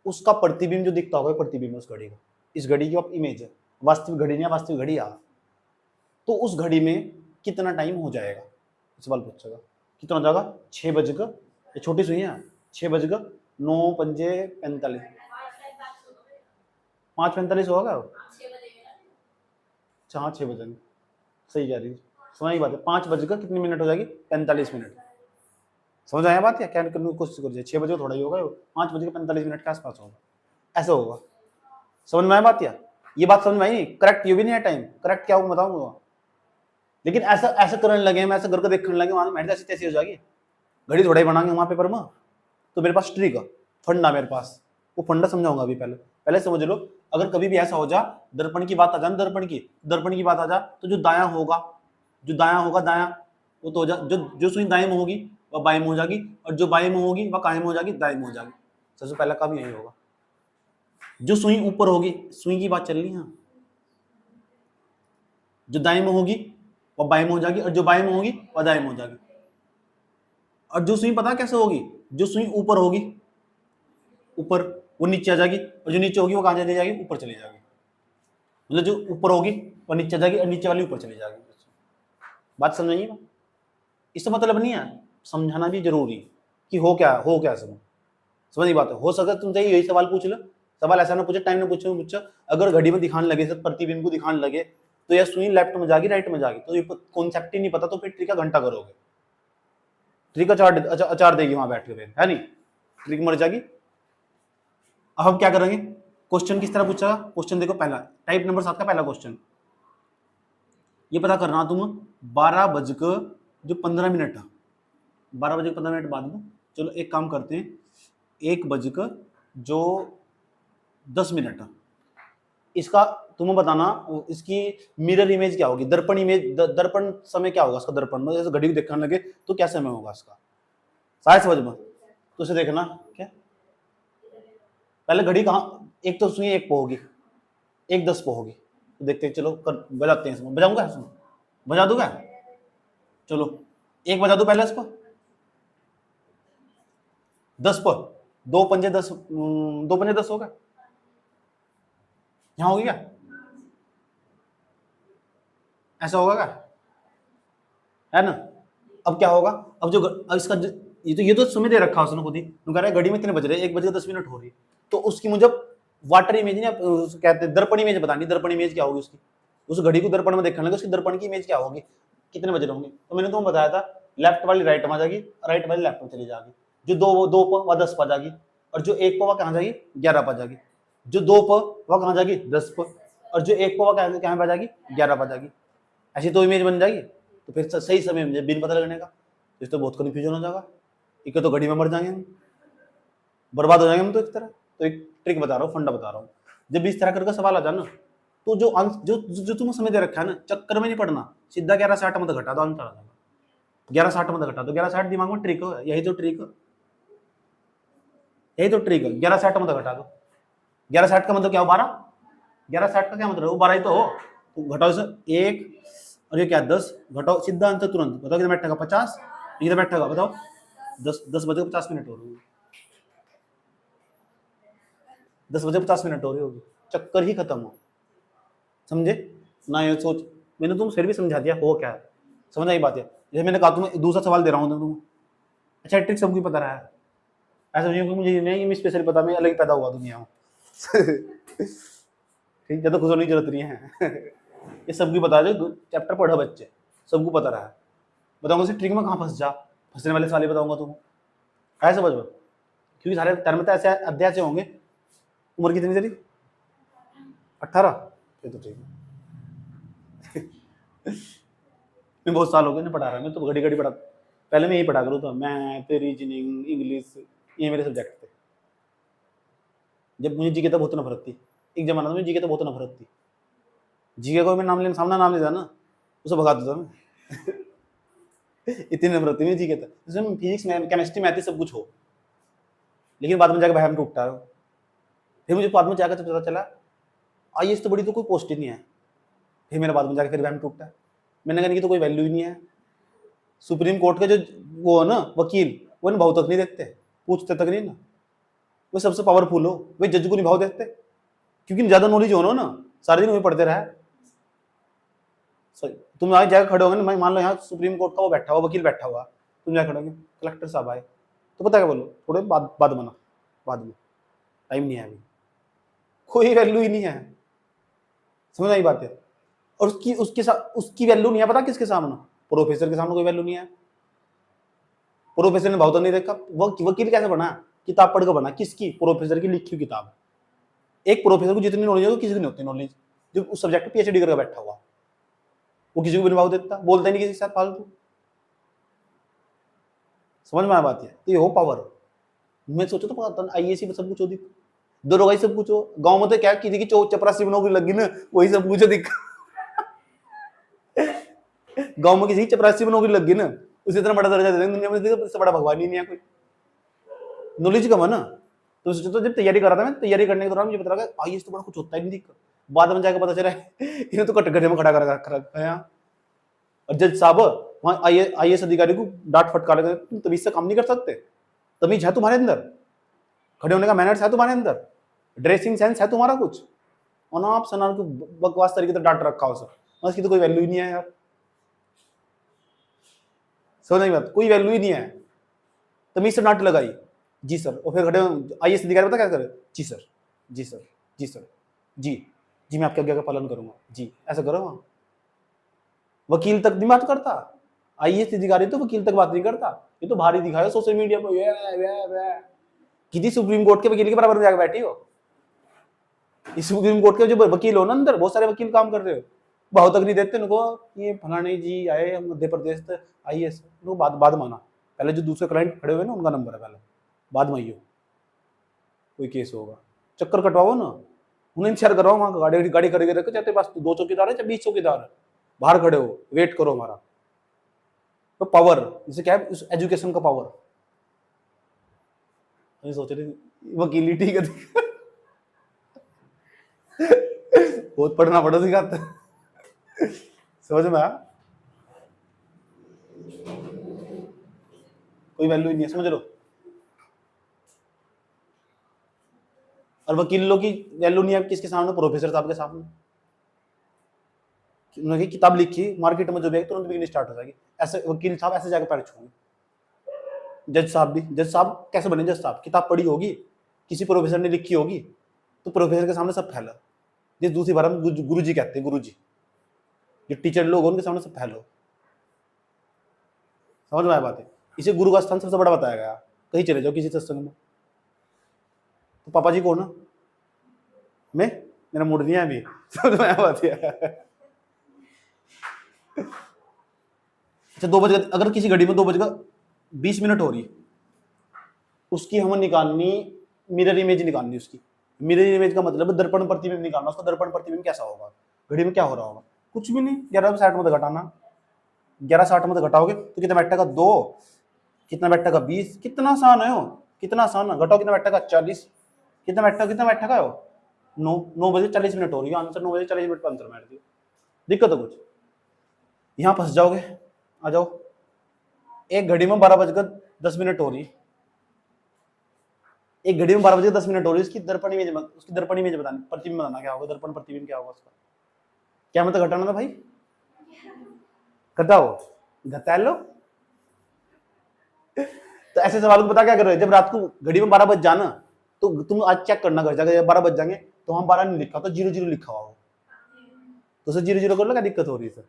उसका प्रतिबिंब जो दिखता होगा, प्रतिबिंब उस घड़ी का, इस घड़ी की आप इमेज है, वास्तविक घड़ी नहीं, वास्तविक घड़ी आ, तो उस घड़ी में कितना टाइम हो जाएगा, सवाल पूछेगा। कितना हो जाएगा, 6 बजकर, ये छोटी सुई है, 6:09 पंजे 45, 5:45 होगा, 6 बजे, सही कह रही, समझ बात है। 5 बजकर कितनी मिनट हो जाएगी, 45 मिनट। समझ आया बात, या क्या करने की कोशिश करिए, 6 बजे थोड़ा ही होगा, 5:45 के आसपास होगा, ऐसा होगा। समझ में आया बात, या ये बात समझ में आई। करेक्ट ये भी नहीं है टाइम, करेक्ट क्या होगा बताऊंगा। लेकिन ऐसा ऐसा करने लगे, मैं ऐसा करके देखने लगे, वहां मेहनत ऐसी तैसी हो जाएगी, घड़ी थोड़ा ही बनाएंगे वहां पेपर में। तो मेरे पास ट्रिक है, फंडा मेरे पास, वो फंडा समझाऊंगा अभी। पहले समझ लो, अगर कभी भी ऐसा हो जा, दर्पण की बात आ जाए, दर्पण की बात आ जा, तो जो दायां होगा दायां, वो तो हो जा, जो सुई दाएं में होगी वह बाएं में हो जाएगी, और जो बाएं में होगी वह कायम हो जाएगी, दाएं में हो जाएगी। सबसे पहला काम यही होगा। जो सुई ऊपर होगी, सुई की बात चल रही है, जो दाएं में होगी वह बाएं में हो जाएगी, और जो बाएं में होगी वह दाएं में हो जाएगी। और जो सुई पता कैसे होगी, जो सुई ऊपर होगी, ऊपर वो नीचे आ जाएगी, और जो नीचे होगी वो कहाँ चली जाएगी, ऊपर चली जाएगी। मतलब जो ऊपर होगी वो नीचे जाएगी, और नीचे वाली ऊपर चली जाएगी। बात समझिए, इसका मतलब नहीं है, समझाना भी जरूरी कि हो क्या समझ बात है। हो सके तुमसे यही सवाल पूछ लो, सवाल ऐसा ना पूछे, टाइम ना पूछो, अगर घड़ी में दिखाने लगे, प्रतिबिंब को दिखाने लगे, तो यह सुई लेफ्ट में जाएगी राइट में जाएगी, तो ये कॉन्सेप्ट ही नहीं पता, तो फिर ट्रिक का घंटा करोगे, ट्रिक अचार देगी वहां बैठ के, फिर है नहीं, ट्रिक मर जाएगी। अब हम क्या करेंगे, क्वेश्चन किस तरह पूछेगा। क्वेश्चन देखो, पहला टाइप नंबर 7 का पहला क्वेश्चन, ये पता करना तुम 12 बजकर जो 15 मिनट है, 12 बजे 15 मिनट बाद में, चलो एक काम करते हैं, 1 बजकर जो 10 मिनट है, इसका तुम्हें बताना इसकी मिरर इमेज क्या होगी, दर्पण इमेज, दर्पण समय क्या होगा इसका, दर्पण में जैसे घड़ी को देखने लगे तो क्या समय होगा इसका, शायद समझ में। तो उसे देखना क्या, पहले घड़ी कहाँ, एक तो सुनिए 1 पे होगी, 1:10 पे होगी, तो देखते हैं, चलो कर बजाते हैं इसमें, बजाऊंगा इसमें, बजा दूंगा, चलो 1 बजा दो पहले इस पर, 10 पर, 2 पंजे 10, 2 पंजे 10 होगा, यहाँ होगी क्या, ऐसा होगा क्या, है ना। अब क्या होगा, अब जो अब इसका ये तो समय दे रखा उसने खुद ही, कह रहा है घड़ी में कितने बज रहे हैं, 1:10 हो रही है, तो उसकी मुझे वाटर इमेज नहीं कहते, दर्पण इमेज बतानी, दर्पण इमेज क्या होगी उसकी, उस घड़ी को दर्पण में देखने लगे, उसकी दर्पण की इमेज क्या होगी, कितने बज रहे होंगे। तो मैंने तुम्हें बताया था, लेफ्ट वाली राइट में आ जाएगी, राइट वाली लेफ्ट में चली जाएगी, जो 2 पर वह 10 पर जाएगी, और जो 1 पर वह कहाँ जाएगी, 11 पर जाएगी, जो 2 पर वह कहाँ जाएगी, 10 पर, और जो 1 पर वह कहाँ पर जाएगी, 11 पर जाएगी। ऐसी तो इमेज बन जाएगी, तो फिर सही समय मुझे बिन पता लगने का, इस तो बहुत कन्फ्यूजन हो जाएगा, एक तो घड़ी में मर जाएंगे हम, बर्बाद हो जाएंगे हम तो एक तरह। तो एक ट्रिक बता रहा हूँ, फंडा बता रहा हूँ, जब इस तरह करके सवाल आ जाए ना, तो जो तुम्हें समय दे रखा है ना, चक्कर में नहीं पड़ना, सीधा 11:60 मत घटा दो, आंसर आ जाएगा, 11:60 मत घटा दो, 11:60 दिमाग में ट्रिक है, यही तो ट्रिक है, यही तो ट्रिक है, 11:60 मत घटा दो, 11:60 का मतलब क्या हो, 12, 11:60 का क्या मतलब वो 12 ही तो हो, तो घटाओ इसे 1, और ये क्या 10, घटाओ, सीधा आंसर तुरंत बताओ, कितना बैठेगा 50, कितना बैठेगा बताओ, 10 बजे 50 मिनट हो रही है, 10 बजे 50 मिनट हो रही होगी, चक्कर ही खत्म हो, समझे ना, ये सोच, मैंने तुम फिर भी समझा दिया हो क्या है, समझ आई बात है। जैसे मैंने कहा तुम्हें दूसरा सवाल दे रहा हूँ तुम, अच्छा ट्रिक सबको पता रहा है, ऐसा नहीं कि मुझे नहीं स्पेशली पता, मैं अलग पैदा हुआ दुनिया में ठीक, ज्यादा खुश होने की जरूरत नहीं है ये सबकी बता दो, चैप्टर पढ़ो बच्चे, सबको पता रहा है, बताऊंगा उसे ट्रिक में कहाँ फंस जा, फंसने वाले सवाल बताऊंगा तुम, है समझ में, क्योंकि सारे टर्म तो ऐसे अध्याय से होंगे। उम्र कितनी तेरी, 18, फिर तो ठीक है मैं बहुत साल हो गए नहीं पढ़ा रहा, मैं तो घड़ी घड़ी पढ़ा, पहले मैं यही पढ़ा करूँ था, मैथ, रीजनिंग, इंग्लिश, ये मेरे सब्जेक्ट थे। जब मुझे जीके तो बहुत नफरत थी, एक जमाना में जीके तो बहुत नफरत थी, जीके को मैं नाम लेने सामना नाम लेता ना, उसे भगा देता मैं इतनी नफरत थी मुझे जीके तक, जिसमें फिजिक्स, केमिस्ट्री, मैथ सब कुछ हो, लेकिन बाद में जाकर भाई हम टूटता है। फिर मुझे बाद में जाकर पता चला आईएएस तो बड़ी तो कोई पोस्ट ही नहीं है, फिर मेरे बाद में जाकर फिर वहम टूटता है, मैंने कहा कि तो कोई वैल्यू ही नहीं है। सुप्रीम कोर्ट के जो वो है ना वकील, वो इन भाव तक नहीं देखते, पूछते तक नहीं ना, वो सबसे पावरफुल हो, वे जज को नहीं भाव देखते, क्योंकि ज्यादा नॉलेज हो ना, सारे दिन वही पढ़ते रहे। तुम आज जाकर खड़े होगे ना, मान लो यहाँ सुप्रीम कोर्ट का वो बैठा हुआ, वकील बैठा हुआ, तुम जाकर खड़े होंगे, कलेक्टर साहब आए, तो पता क्या बोलो, थोड़े बाद बना, बाद में, टाइम नहीं है अभी, कोई वैल्यू ही नहीं है, समझ आई बात है। और उसके साथ उसकी वैल्यू नहीं है, पता किसके सामने, प्रोफेसर के सामने कोई वैल्यू नहीं है, प्रोफेसर ने भाव तो नहीं देखा, वकील कैसे बना, किताब पढ़ कर बना, किसकी, प्रोफेसर की लिखी हुई किताब। एक प्रोफेसर को जितनी नॉलेज हो किसी को नहीं होती नॉलेज, जो उस सब्जेक्ट पे पीएचडी करके बैठा हुआ, वो किसी को भी भाव देता, बोलता नहीं किसी के साथ फालतू, समझ में आया बात है। तो ये हो पावर, मैं सोचा तो पता आईएएस सब कुछ हो, दिख दरोगा सब कुछ हो, गांव में तो क्या किसी की चपरासी नौकरी लगी ना, वही सब कुछ दिख गांव में किसी की चपरासी नौकरी लगी ना, उसी तरह बड़ा दर्जा दे दुनिया में, इससे बड़ा भगवान ही नहीं है कोई, नॉलेज कम है ना। तो सोचो, तो जब तैयारी कर रहा था मैं, तैयारी करने के दौरान मुझे पता लगा आईएएस तो बड़ा कुछ होता ही नहीं दिख, बाद में जाकर पता चला इन्हें तो कटघरे में खड़ा कर रखा है यहाँ, और जज साहब वहाँ आईएएस अधिकारी को डांट फटकार कर, तुम तमीज से काम नहीं कर सकते, तमीज है तुम्हारे अंदर, खड़े होने का मैनर्स है तुम्हारे अंदर, ड्रेसिंग सेंस है तुम्हारा कुछ, और ना आप सनान को बकवास तरीके से डांट रखा हो सर, उसकी तो कोई वैल्यू ही नहीं है यार, समझ नहीं बात, कोई वैल्यू ही नहीं है, तमीज से डांट लगाई, जी सर, और फिर खड़े आईएएस अधिकारी पता क्या करे, जी सर, जी सर, जी सर, जी जी मैं आपकी आज्ञा का पालन करूंगा जी, ऐसा करो। वहां वकील तक नहीं बात करता, आईएएस अधिकारी तो वकील तक बात नहीं करता, ये तो भारी दिखाया सोशल मीडिया पर, किसी सुप्रीम कोर्ट के वकील के बराबर में जाकर बैठी हो, इस सुप्रीम कोर्ट के जो वकील हो ना, अंदर बहुत सारे वकील काम कर रहे हो, भाव तक नहीं देते उनको, ये फलाने जी आए मध्य प्रदेश से IAS, उनको बाद माना, पहले जो दूसरे क्लाइंट खड़े हुए ना उनका नंबर है पहले, बाद में आइयो कोई केस होगा, चक्कर कटवाओ ना, उन्हें इंतजार करवाओ, वहाँ गाड़ी खड़ी करके रखो, चाहे पास 2 चौकीदार है चाहे 20 चौकीदार है, बाहर खड़े हो, वेट करो हमारा। तो पावर, इसे क्या है, इस एजुकेशन का पावर। सोच रहे वकीली ठीक है बहुत पढ़ना पड़ा सिखाते, समझ में आया? कोई वैल्यू ही नहीं है, समझ लो। और वकील लोग की वैल्यू नहीं है किसके सामने? प्रोफेसर साहब के सामने। उन्होंने किताब लिखी, मार्केट में जो भी तुरंत बिकनी स्टार्ट हो जाएगी। ऐसे वकील साहब ऐसे जाकर पैर छूएंगे। जज साहब भी, जज साहब कैसे बने जज साहब? किताब पढ़ी होगी, किसी प्रोफेसर ने लिखी होगी, तो प्रोफेसर के सामने सब फैला। जिस दूसरी बार हम गुरु जी कहते हैं, गुरु जी जो टीचर लोग उनके सामने सब फैलो। समझ में आया बात है? इसे गुरु का स्थान सबसे बड़ा बताया गया। कहीं चले जाओ किसी सत्संग में, तो पापा जी कौन है? मैं, मेरा मूड नहीं है अभी। समझ में आया बात है? अच्छा 2 बजे, अगर किसी घड़ी में 2:20 हो रही, उसकी हमें निकालनी मिरर इमेज निकालनी। उसकी मिरर इमेज का मतलब दर्पण प्रतिबिंब निकालना। उसका दर्पण प्रतिबिंब कैसा होगा? घड़ी में क्या हो रहा होगा? कुछ भी नहीं। 11:60 में घटाना, 11:60 में घटाओगे तो कितना बैठेगा? 2। कितना बैठेगा? 20। कितना आसान है, कितना आसान है। घटाओ कितना बैठेगा? 40। कितना बैठेगा? 9 बजे 40 मिनट हो रही है। आंसर 9 बजे 40 मिनट पर आंसर बैठ दिया। दिक्कत है कुछ? यहाँ फंस जाओगे। आ जाओ, एक घड़ी में 12:10 हो रही, एक घड़ी में 12:10 हो रही। उसकी दर्पण इमेज बतानी, प्रतिबिंब बनाना। क्या होगा दर्पण प्रतिबिंब? क्या होगा उसका? क्या मतलब घटाना था भाई? घटा लो। तो ऐसे सवाल को पता क्या कर रहे हो? जब रात को घड़ी में 12 बज जाना, तो तुम आज चेक करना घर जाकर, 12 बज जाएंगे तो हम 12 नहीं लिखा तो 00 लिखा हुआ, तो सर 00 कर लो। क्या दिक्कत हो रही है सर?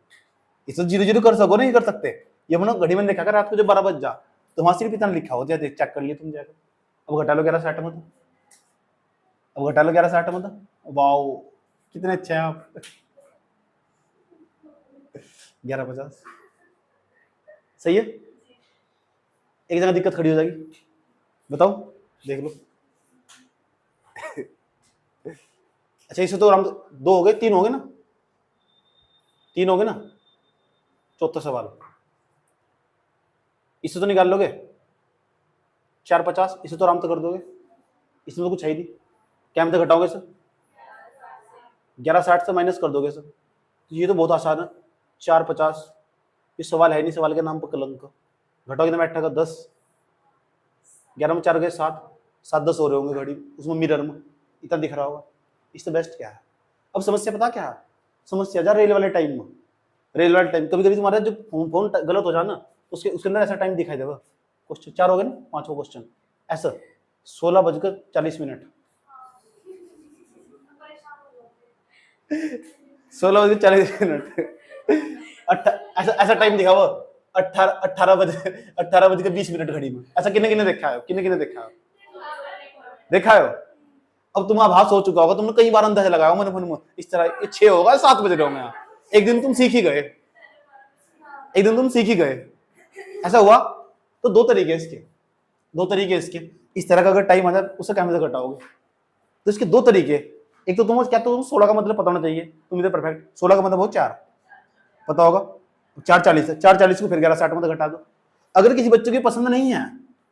इसे 00 कर सको नहीं कर सकते? ये मनो घड़ी में देखा कर रात को जब 12 बज जा, तो वहां सिर्फ इतना लिखा हो जाए, चेक कर लिए तुम जाकर। अब घटा लो 11:60 में, अब घटा लो 11:60 में। वाओ कितने अच्छे हैं आप। 11:50 सही है। एक जगह दिक्कत खड़ी हो जाएगी, बताओ, देख लो। अच्छा इसे तो आराम 2 हो गए, 3 हो गए ना, 3 हो गए ना। चौथा सवाल इसे तो निकाल लोगे, 4:50। इसे तो आराम से कर दोगे, इसमें तो कुछ है ही नहीं। क्या मतलब घटाओगे सर? 11:60 से माइनस कर दोगे सर, तो ये तो बहुत आसान है। 4:50, ये सवाल है नहीं, सवाल के नाम पर कलंक। घटाओगे कितना बैठेगा? 10। 11 में 4 गए 7, 7-10 हो रहे होंगे घड़ी, उसमें मिरर में इतना दिख रहा होगा। इससे बेस्ट क्या है? अब समस्या पता क्या है? समस्या जा रेल वाले टाइम में। रेल वाले टाइम कभी कभी तुम्हारा जो फोन गलत हो जाना, उसके अंदर ऐसा टाइम दिखाई देगा। क्वेश्चन 4 हो गए ना, 5वां क्वेश्चन ऐसा 16:40 ऐसा टाइम दिखा हुआ 18:20 घड़ी में। ऐसा किन्ने देखा है? देखा है? अब तुम आभास हो चुका होगा, तुमने कई बार अंदाजा लगाया मन में इस तरह, 6 होगा 7 बज रहे होंगे। एक दिन तुम सीख ही गए, ऐसा हुआ। तो 2 तरीके इसके, इस तरह का अगर टाइम आ जाए उसे कैसे घटाओगे? तो इसके 2 तरीके। एक तो तुम क्या, तो 16 का मतलब पता होना चाहिए, तुम इधर परफेक्ट। 16 का मतलब हो 4 पता होगा, 4:40 है। 4:40 को फिर 11:60 में घटा दो। अगर किसी बच्चे की पसंद नहीं है,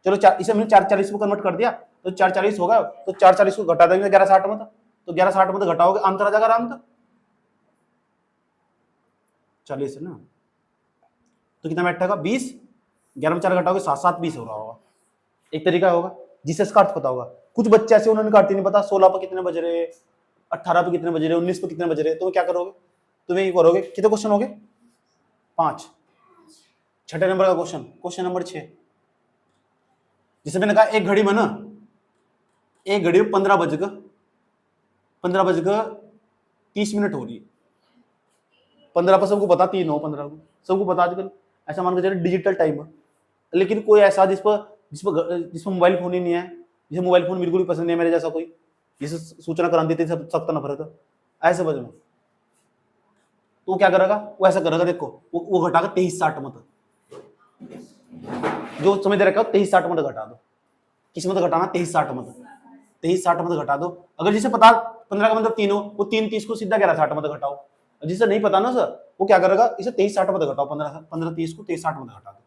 चलो इसे मैंने 4:40 को कन्वर्ट कर दिया, तो 4:40 होगा, तो 4:40 को घटा देंगे 11:60 में, तो 11:60 में घटाओगे, आंसर आ जाएगा आराम से 40 है ना। तो कितना बैठेगा? 20। 11 में 4 घटाओगे 7, 7 20 हो रहा होगा। एक तरीका होगा जिससे इसका अर्थ पता होगा। कुछ बच्चे ऐसे उन्होंने अर्थ नहीं पता, 16 पर कितने बज रहे, 18 पे कितने बज रहे, 19 पे कितने बज रहे, तो क्या करोगे? तुम्हें ये करोगे, कितने क्वेश्चन हो गए? 5। छठे नंबर का क्वेश्चन नंबर 6, जिसे मैंने कहा एक घड़ी में ना, एक घड़ी में 15:30 हो रही है। 15 पर सबको पता, 3 हो 15 को सबको पता आजकल। ऐसा मान के चलो डिजिटल टाइम है, लेकिन कोई ऐसा जिसपर मोबाइल फोन ही नहीं है, जिसे मोबाइल फोन बिल्कुल भी पसंद नहीं है, मेरे जैसा कोई, जिसे सूचना क्रांति थी सख्त नफरत है, ऐसे समझ लो। तो क्या करेगा, वो ऐसा करेगा, देखो वो घटाकर 23:60 मत, जो समय दे रखा है 23:60 मत घटा दो। किस मत घटाना, 23:60 मत, 23:60 मत घटा दो। अगर जिसे पता 15 का मतलब 3 हो, वो 3 30 को सीधा 11:60 मत घटाओ। जिसे नहीं पता ना सर, वो क्या करेगा, इसे 23:60 मत घटाओ, 15 30 को 23:60 मत घटा दो,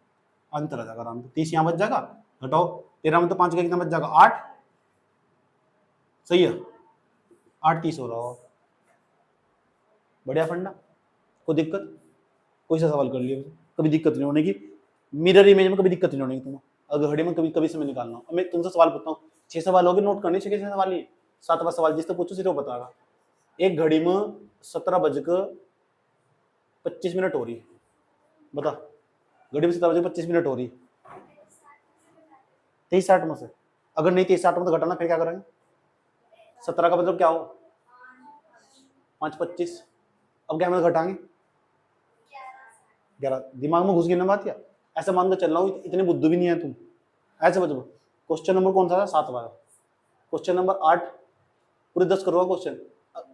अंतर आ जाएगा आराम से। 30 यहाँ बच जाएगा, घटाओ 13 में तो 5 का कितना बच जाएगा, 8, सही है, 8 30 हो रहा हो। बढ़िया फंडा, कोई दिक्कत, कोई सा सवाल कर लिया, कभी दिक्कत नहीं होने की, मिरर इमेज में कभी दिक्कत नहीं होने की तुम्हें। अगर घड़ी में कभी कभी समय निकालना हो, मैं तुमसे सवाल पूछता हूँ, 6 सवाल हो गए, नोट करने 6 सवाल ही, 7वां सवाल जिससे पूछो सिर्फ वो बताएगा। एक घड़ी में 17:25 हो रही, बता, घड़ी में 17:25 हो रही, 23:60 में से अगर नहीं 23:60 में तो घटाना, फिर क्या करेंगे, 17 का मतलब क्या हो, 5:25, अब क्या हम घटाएंगे 11। दिमाग में घुस गई ना बात, या ऐसा मान कर चल रहा हूँ, इतने बुद्धू भी नहीं है तुम, ऐसे बचो। क्वेश्चन नंबर कौन सा था, 7वां। क्वेश्चन नंबर 8 पूरे 10 करोगे क्वेश्चन,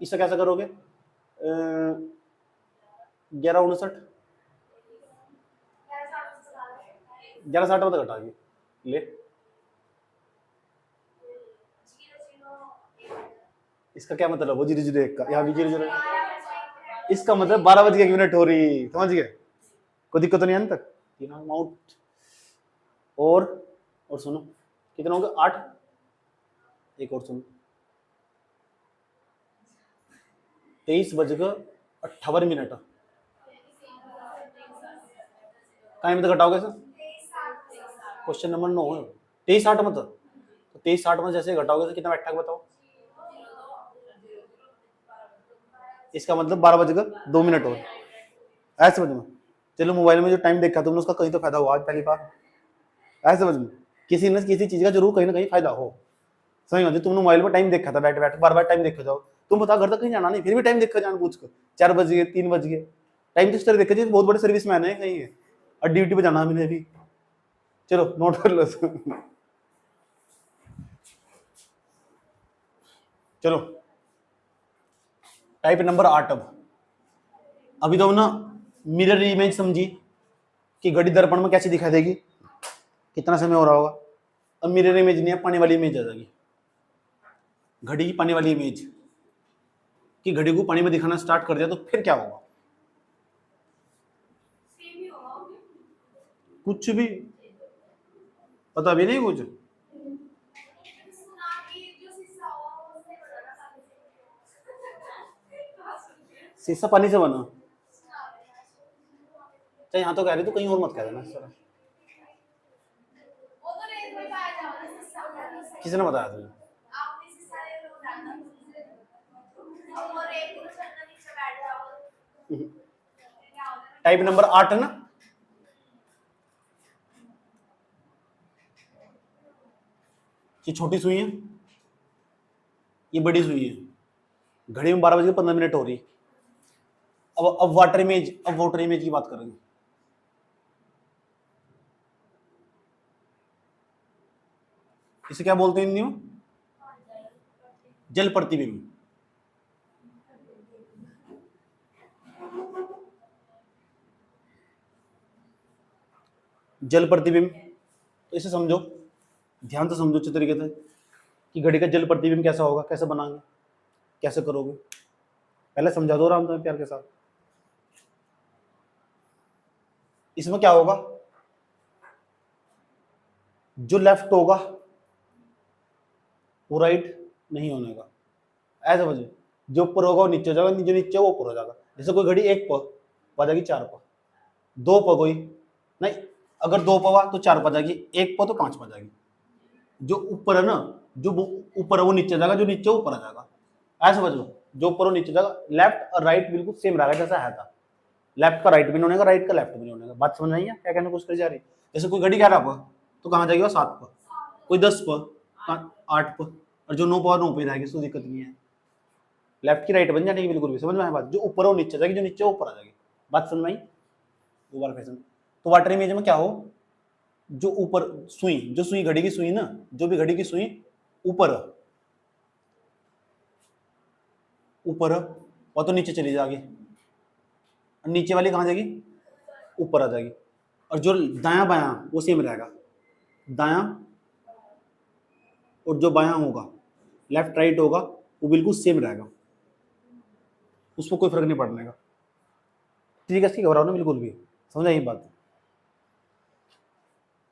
इसे कैसे करोगे, 11:59, 11:60 में तो घटाएंगे, ले इसका क्या मतलब, वो 0:01 का, यहाँ भी 0:0, इसका मतलब 12:01 हो रही, समझ गए, कोई दिक्कत तो नहीं है तक। तीन अमाउंट और सुनो कितना हो गया, 8, एक और सुनो, 23:58 कहीं में तो घटाओगे सर, क्वेश्चन नंबर 9 है, 23:60 में, तो 23:60 में जैसे घटाओगे तो कितना बैठा बताओ, इसका मतलब 12:02 हो, ऐसे समझ में। चलो मोबाइल में जो टाइम देखा तुमने उसका कहीं तो फायदा हुआ आज पहली बार, ऐसे समझ में, किसी न किसी चीज का जरूर कहीं ना कहीं फायदा हो, समझ में। तुमने मोबाइल पर टाइम देखा था, बैठ बैठ बार बार टाइम देखा जाओ, तुम बता घर तक कहीं जाना नहीं, फिर भी टाइम देखा जान पूछ कर, 4 बज गए 3 बज गए, टाइम तो इस तरह देखा जाए बहुत बड़े सर्विस मैन है कहीं, और ड्यूटी पे जाना मैंने भी, चलो नोट कर लो। चलो टाइप नंबर 8, अब अभी तो ना मिरर इमेज समझी कि घड़ी दर्पण में कैसी दिखाई देगी, कितना समय हो रहा होगा। अब मिरर इमेज नहीं है, पानी वाली इमेज आ जाएगी, घड़ी की पानी वाली इमेज, कि घड़ी को पानी में दिखाना स्टार्ट कर दिया तो फिर क्या होगा, कुछ भी पता भी नहीं कुछ, शीशा पानी से बना, तो यहाँ तो कह रही तो कहीं और मत कह देना इस तरह, किसने बताया तुझे, टाइप नंबर 8 है ना, ये छोटी सुई है, ये बड़ी सुई है, घड़ी में 12:15 हो रही। अब वाटर इमेज, अब वाटर इमेज की बात करेंगे, इसे क्या बोलते हैं हिंदी में, जल प्रतिबिंब। जल प्रतिबिंब, तो इसे समझो, ध्यान से समझो अच्छे तरीके से कि घड़ी का जल प्रतिबिंब कैसा होगा, कैसे बनाएंगे, कैसे करोगे, पहले समझा दो राम तुम्हें प्यार के साथ। इसमें क्या होगा, जो लेफ्ट होगा वो राइट नहीं होने का, ऐसा समझो, जो ऊपर होगा वो नीचे हो जाएगा, जो नीचे वो ऊपर हो जाएगा। जैसे कोई घड़ी 1 प जाएगी 4 प, 2 प कोई नहीं, अगर 2 प हुआ तो 4 प जाएगी, 1 प तो 5 प जाएगी। जो ऊपर है ना, जो ऊपर है वो नीचे जाएगा, जो नीचे ऊपर आ जाएगा, ऐसा समझ लो, जो ऊपर वो नीचे जाएगा। लेफ्ट और राइट बिल्कुल सेम रहेगा जैसा है था, लेफ्ट का राइट भी नहीं होने का, राइट का लेफ्ट भी नहीं होने का। बात समझ आई है क्या कहने को कोशिश कर जा रही है। जैसे कोई घड़ी 11 प तो कहाँ जाएगी वो 7 प, कोई 10 प 8 प, और जो 9 प 9 पे रहेगी, कोई दिक्कत नहीं है, लेफ्ट की राइट बन जाएगी बिल्कुल भी, समझ में आया बात। जो ऊपर हो नीचे जाएगी, जो नीचे ऊपर आ जाएगी, बात समझ में आई। वो वाला फैशन। तो वाटर इमेज में क्या हो, जो ऊपर सुई, जो सुई घड़ी की सुई ना, जो भी घड़ी की सुई ऊपर ऊपर और तो नीचे चली जाएगी, और नीचे वाली कहाँ जाएगी, ऊपर आ जाएगी। और जो दायां बायां वो सेम रहेगा, दायां और जो बायां होगा लेफ्ट राइट होगा वो बिल्कुल सेम रहेगा, उसमें कोई फर्क नहीं पड़ने का। ठीक है, इसकी घबराओ ना बिल्कुल भी, समझ आई बात।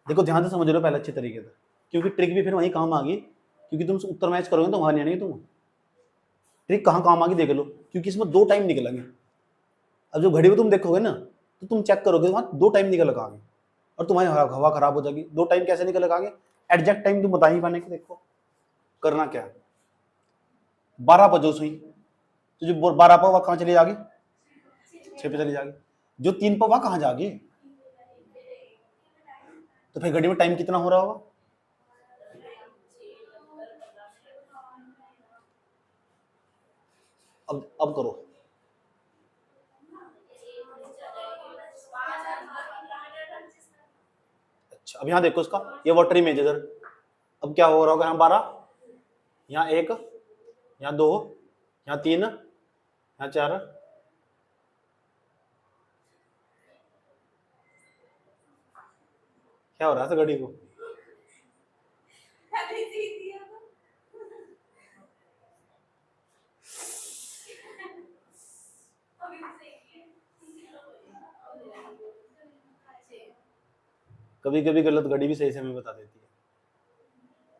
देखो ध्यान से समझ रहे हो पहले अच्छे तरीके से, क्योंकि ट्रिक भी फिर वहीं काम आ गई, क्योंकि तुम उत्तर मैच करोगे तो वहां नहीं आएंगे तुम। ट्रिक कहाँ काम आ गई देख लो, क्योंकि इसमें 2 टाइम निकलेंगे। अब जो घड़ी में तुम देखोगे ना तो तुम चेक करोगे वहां 2 टाइम निकल आगे, और तुम्हारी हवा खराब हो जाएगी। 2 टाइम कैसे निकल आगे, एग्जैक्ट टाइम तुम बता ही पाने के। देखो करना क्या है, 12 बजे सुई, तो जो 12 पर वह कहाँ चली जाएगी, 6 पे चली जाएगी। जो 3 पर वह कहाँ जाएगी, तो फिर घड़ी में टाइम कितना हो रहा होगा, अब करो। अच्छा अब यहाँ देखो इसका, ये वाटर इमेज इधर, अब क्या हो रहा होगा, यहाँ 12, यहाँ 1, यहाँ 2, यहाँ 3, यहाँ 4, क्या हो रहा है घड़ी को, कभी कभी गलत घड़ी भी सही समय बता देती है।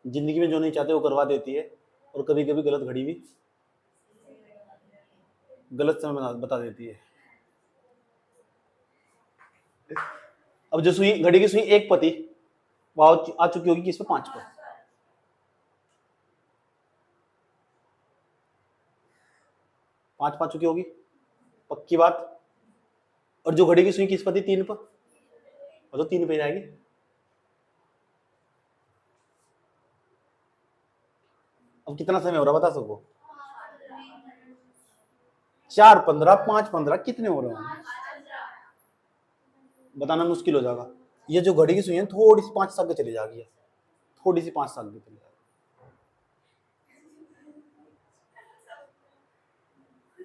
जिंदगी में जो नहीं चाहते वो करवा देती है, और कभी कभी गलत घड़ी भी गलत समय बता देती है। अब जो सुई घड़ी की सुई 1 पर थी वह आ चुकी होगी किस पे, 5 पर। 5 पा चुकी होगी पक्की बात। और जो घड़ी की सुई किस पर थी, 3 पर, और तो 3 पे जाएगी। अब कितना समय हो रहा बता सको, 4:15, 5:15 कितने हो रहे हैं, बताना मुश्किल हो जाएगा। ये जो घड़ी की सुई है थोड़ी सी 5 आगे चली जाएगी, थोड़ी सी 5 आगे चली जाएगी,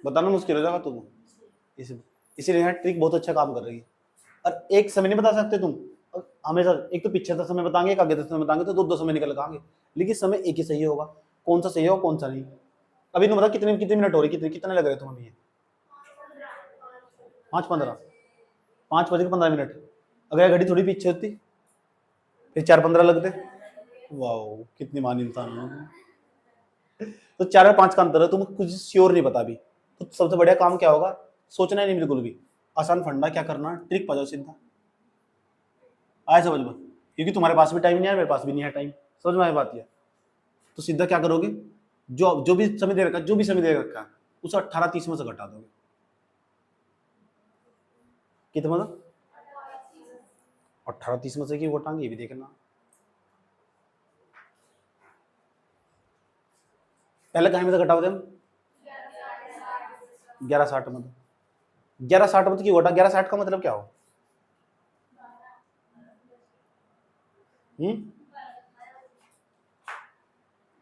बताना मुश्किल हो जाएगा तुम। इसीलिए यहाँ ट्रिक बहुत अच्छा काम कर रही है। और एक समय नहीं बता सकते तुम हमेशा, एक तो पीछे का समय बताएंगे, एक आगे का समय बताएंगे, तो 2 समय निकल आएंगे, लेकिन समय एक ही सही होगा। कौन सा सही होगा कौन सा नहीं। अभी तुम बता कितने कितने मिनट हो रही, कितने लग रहे तुम अभी, 5:15, 5:15। अगर घड़ी थोड़ी पीछे होती फिर 4:15 लगते। वाह कितनी मान इंसान हो। तो 4 और 5 का अंतर है, तुम कुछ श्योर नहीं पता अभी, तो सबसे बढ़िया काम क्या होगा, सोचना ही नहीं बिल्कुल भी, आसान फंडा क्या करना, ट्रिक पा जाओ सीधा, आए समझ में। क्योंकि तुम्हारे पास भी टाइम नहीं है, मेरे पास भी नहीं है टाइम, समझ में आई बात है। तो सीधा क्या करोगे, जो भी समय दे रखा है, जो भी समय दे रखा है उसे 18:30 में से घटा दोगे। कितना मतलब 18:30 में से क्यों घटाएंगे, ये भी देखना। पहले कहीं में से घटाओगे हम 11:60 में, 11:60 में क्यों घटा, 11:60 का मतलब क्या हो,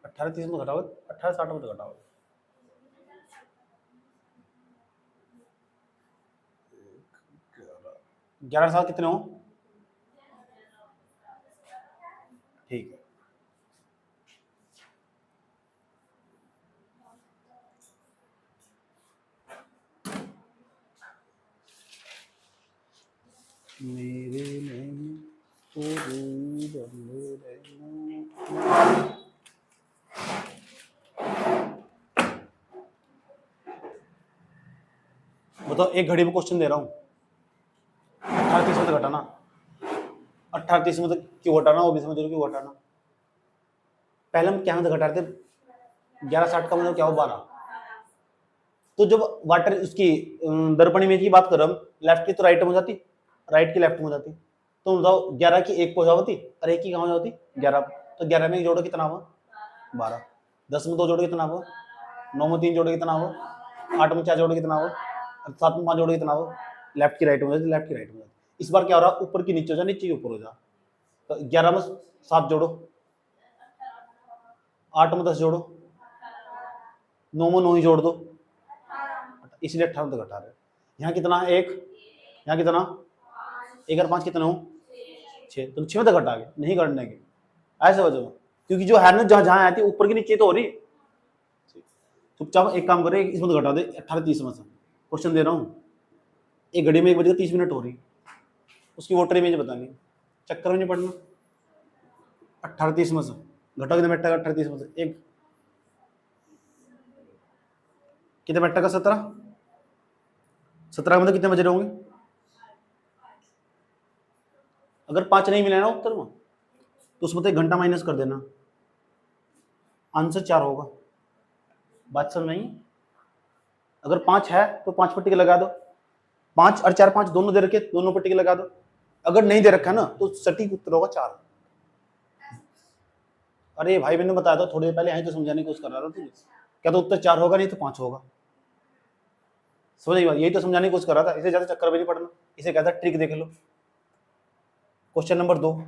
18:30 में घटाओ, 18:60 में तो घटाओ। 11:60 कितने हो, ठीक है। मेरे नैन तो बताओ, एक घड़ी में क्वेश्चन दे रहा हूँ, 18:30 में तो घटाना, 18:30 में तो क्यों घटाना, वो भी समझ लो क्यों घटाना। पहले हम क्या घटा रहे थे, 11:60 का मतलब क्या हो, 12। तो जब वाटर उसकी दर्पण इमेज की बात करो हम, लेफ्ट की तो राइट में हो जाती, राइट की लेफ्ट में हो जाती। तो बताओ 11 की 1 हो जाती और 1 की कहाँ हो जाती, 11। तो 11 में 1 जोड़ो कितना हुआ, 12। 10 में 2 जोड़ो कितना हुआ, 9 में 3 जोड़ो कितना हुआ, 8 में 4 जोड़ो कितना हुआ, 7 में 5 जोड़ो कितना हुआ। लेफ्ट की राइट में हो जाती, लेफ्ट की राइट में हो जाती। इस बार क्या हो रहा, ऊपर की नीचे हो जा, नीचे की ऊपर हो जा। तो 11 में 7 जोड़ो, 8 में 10 जोड़ो, 9 में 9 ही जोड़ दो, इसलिए 18 तक घटा रहे। यहाँ कितना है 1, यहाँ कितना 1 और 5 कितना हो 6, तो 6 में तक घटा के नहीं करने के ऐसे वजह, क्योंकि जो है ना जहाँ जहाँ आती है ऊपर की नीचे तो हो रही। चुपचाप एक काम करे, इसमें तो घटा दे 18:30 में से, क्वेश्चन दे रहा हूँ। एक घड़ी में 1:30 हो रही, उसकी वोटर इमेज बतानी, चक्कर में नहीं पड़ना। 18:30 में से घटा कितना बैठा 18:30 में से एक कितने बैठा का 17 मतलब कितने बजे होंगे। अगर 5 नहीं मिला ना उत्तर में तो उसमें तो 1 घंटा माइनस कर देना, आंसर 4 होगा। बात समझ नहीं? अगर 5 है तो 5 पर टिक लगा दो, 5 और 4 5 दोनों दे रखे, दोनों पर टिक लगा दो। अगर नहीं दे रखा ना तो सटीक उत्तर होगा 4। अरे भाई मैंने बताया था थोड़ी देर पहले, यहीं तो समझाने की कोशिश कर रहा था तुझे, क्या तो उत्तर 4 होगा नहीं तो 5 होगा। समझ गई बात? यही तो समझाने की कोशिश कर रहा था, इसे ज्यादा चक्कर में नहीं पड़ना। इसे कहता है ट्रिक, देख लो। क्वेश्चन नंबर 2,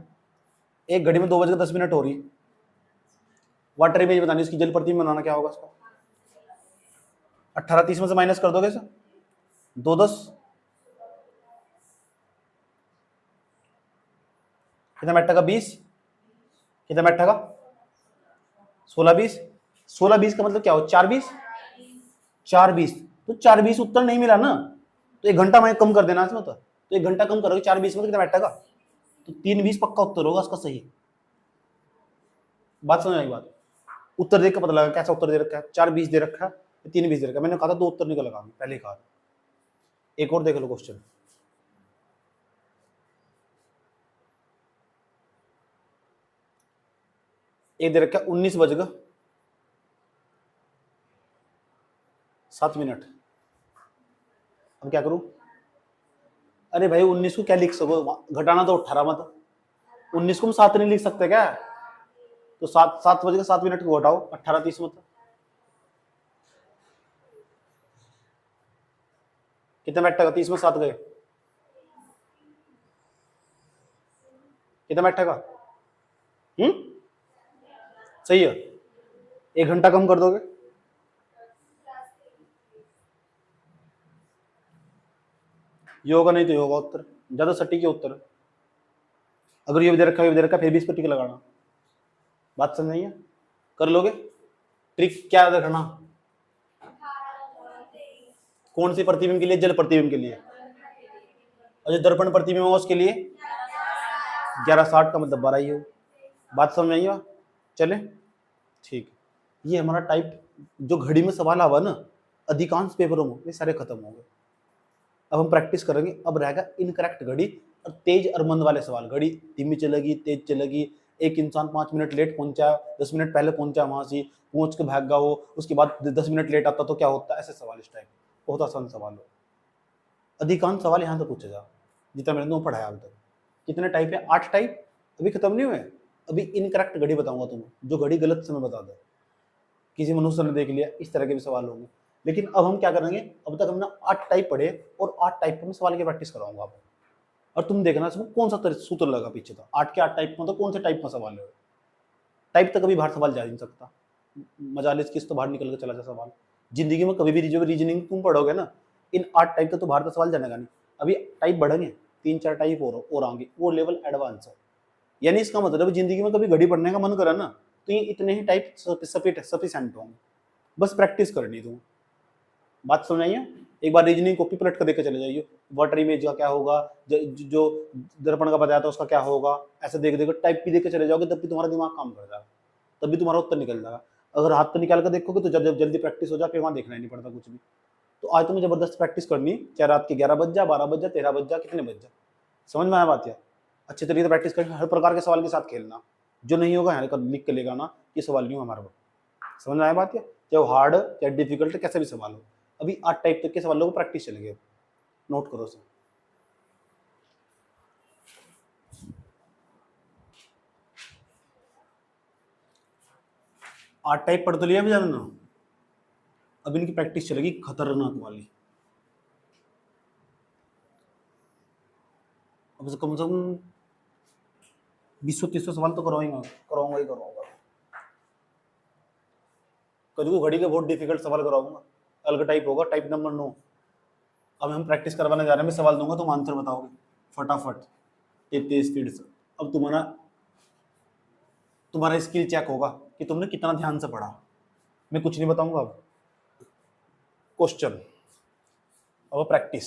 एक घड़ी में 2:10 हो रही, वाटर इमेज बतानी, उसकी जल प्रतिबिंब बनाना, क्या होगा उसका। 18:30 में से माइनस कर दोगे सर 2:10 कितना बैठा का 20, कितना बैठा का 16:20, 16:20 का मतलब क्या हो 4:20, 4:20 तो 4:20 उत्तर नहीं मिला ना, तो 1 घंटा मैं कम कर देना इसमें, तो 1 घंटा कम करोगे 4:20 में कितना बैठा का, तो 3:20 पक्का उत्तर होगा उसका सही। बात समझ आई बात? उत्तर देख के पता लगा कैसा उत्तर दे रखा है, 4:20 दे रखा है, 3:20 दे रखा है। मैंने कहा था 2 उत्तर निकल लगा, पहले ही कहा। एक और देख लो क्वेश्चन, एक दे रखा है 19:07। अब क्या करूं? अरे भाई 19 को क्या लिख सको, घटाना तो 18 मत, 19 को हम 7 नहीं लिख सकते क्या, तो 7:07 को घटाओ 18:30 मत, कितना बैठा का 30 में 7 गए, कितना बैठा का सही है। 1 घंटा कम कर दोगे, ये होगा नहीं तो ये होगा उत्तर, ज्यादा सटीक है उत्तर। अगर ये भी दे रखा है, ये भी दे रखा है, फिर भी इस पर टिक लगाना। बात समझ नहीं है? कर लोगे? ट्रिक क्या रखना, कौन सी प्रतिबिंब के लिए, जल प्रतिबिंब के लिए, और जो दर्पण प्रतिबिंब होगा उसके लिए 11:60 का मतलब 12 ही हो। बात समझ में आई? चले ठीक, ये हमारा टाइप जो घड़ी में सवाल आवा ना अधिकांश पेपरों में, ये सारे खत्म हो गए। अब हम प्रैक्टिस करेंगे, अब रहेगा इनकरेक्ट घड़ी और तेज और मंद वाले सवाल। घड़ी धीमी चलेगी, तेज चलेगी, एक इंसान 5 मिनट लेट पहुंचा, 10 मिनट पहले पहुंचा, वहां से पहुंच के भाग गया वो, उसके बाद 10 मिनट लेट आता तो क्या होता, ऐसे सवाल। इस टाइप बहुत आसान सवाल हो, अधिकांश सवाल यहाँ तक पूछे जा, जितना मैंने तुम पढ़ाया अभी तक। कितने टाइप है? 8 टाइप, अभी खत्म नहीं हुए। अभी इनकरेक्ट घड़ी बताऊंगा तुम्हें, जो घड़ी गलत समय बता दे, किसी मनुष्य ने देख लिया, इस तरह के भी सवाल होंगे। लेकिन अब हम क्या करेंगे, अब तक हमने 8 टाइप पढ़े और 8 टाइप में सवाल की प्रैक्टिस कराऊंगा आपको, और तुम देखना इसमें कौन सा सूत्र लगा पीछे था। 8 के 8 टाइप में तो कौन से टाइप में सवाल है, टाइप तक कभी बाहर सवाल जा नहीं सकता, मजालिस किस तो बाहर निकल के चला जा सवाल। जिंदगी में कभी भी जो रीजनिंग तुम पढ़ोगे ना, इन 8 टाइप का तो बाहर का सवाल जानेगा नहीं। अभी टाइप बढ़ेंगे, 3-4 टाइप और आएंगे, वो लेवल एडवांस है। यानी इसका मतलब जिंदगी में कभी घड़ी पढ़ने का मन करा ना, तो ये इतने ही टाइप सफिशिएंट होंगे, बस प्रैक्टिस करनी तुम। बात समझ आई है? एक बार रीजनिंग कॉपी पलट कर देकर चले जाइए, वाटर इमेज का क्या होगा, जो दर्पण का बताया था उसका क्या होगा, ऐसे देख देकर टाइप भी देख के चले जाओगे, तब भी तुम्हारा दिमाग काम कर जाएगा, तब भी तुम्हारा उत्तर निकल जाएगा। अगर हाथ तो निकाल कर देखोगे तो जब जल्दी प्रैक्टिस हो जाए, फिर वहाँ देखना ही नहीं पड़ता कुछ भी। तो आज तुम्हें जबरदस्त प्रैक्टिस करनी है, चाहे रात के 11 बज जा, 12 बज जा, 13 बज जा, कितने बज जा, समझ में आया बात? यार अच्छे तरीके से प्रैक्टिस करके हर प्रकार के सवाल के साथ खेलना, जो नहीं होगा यहाँ लिख के लेगा ना, ये सवाल नहीं हो हमारे पास। समझ में आया बात? चाहे वो हार्ड चाहे डिफिकल्ट कैसे भी सवाल हो, अभी 8 टाइप तक के सवालों को प्रैक्टिस चल गए, नोट करो सर। 8 टाइप पढ़ तो लिया भी जानना, अब इनकी प्रैक्टिस चलेगी खतरनाक वाली। अब से कम 200-300 सवाल तो कराऊंगा ही कराऊंगा। कभी को घड़ी के बहुत डिफिकल्ट सवाल कराऊंगा, अलग टाइप होगा, टाइप नंबर 9, अब हम प्रैक्टिस करवाने जा रहे हैं, मैं सवाल दूंगा तुम आंसर बताओगे फटाफट तेज स्पीड से। अब तुम्हारा स्किल चेक होगा कि तुमने कितना ध्यान से पढ़ा। मैं कुछ नहीं बताऊंगा अब। क्वेश्चन, अब practice.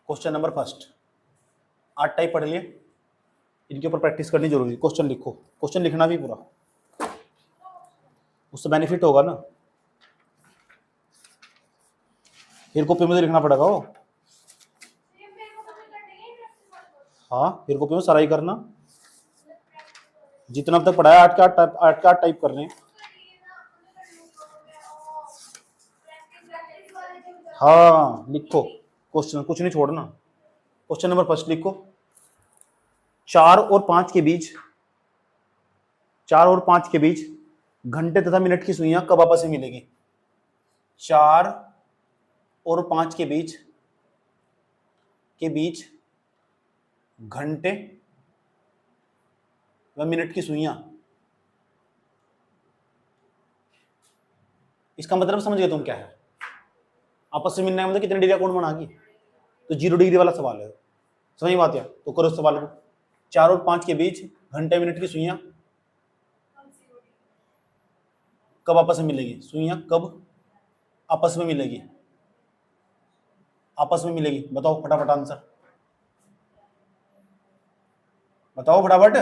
Question number first, 8 type पढ़ लिए, इनके ऊपर प्रैक्टिस करनी जरूरी। क्वेश्चन लिखो, क्वेश्चन लिखना भी पूरा, उससे बेनिफिट होगा ना। फिर कॉपी में तो लिखना पड़ेगा वो। हाँ, फिर कॉपी में सराई करना। जितना अब तक पढ़ाया 8 का 8 टाइप करने। हाँ लिखो क्वेश्चन, कुछ नहीं छोड़ना। क्वेश्चन नंबर फर्स्ट लिखो, 4 और 5 के बीच, 4 और 5 के बीच घंटे तथा मिनट की सुइयां कब आपस में मिलेगी? 4 और 5 के बीच घंटे व मिनट की सुइयां, इसका मतलब समझ गए तुम क्या है? आपस में मिलना है मतलब कितने डिग्री कोण बनाएगी? तो 0 डिग्री वाला सवाल है, समझ बात है? तो करो सवाल को, 4 और 5 के बीच घंटे मिनट की सुइयां कब आपस में मिलेगी? सुइयां कब आपस में मिलेगी? आपस में मिलेगी, बताओ फटाफट आंसर बताओ फटाफट।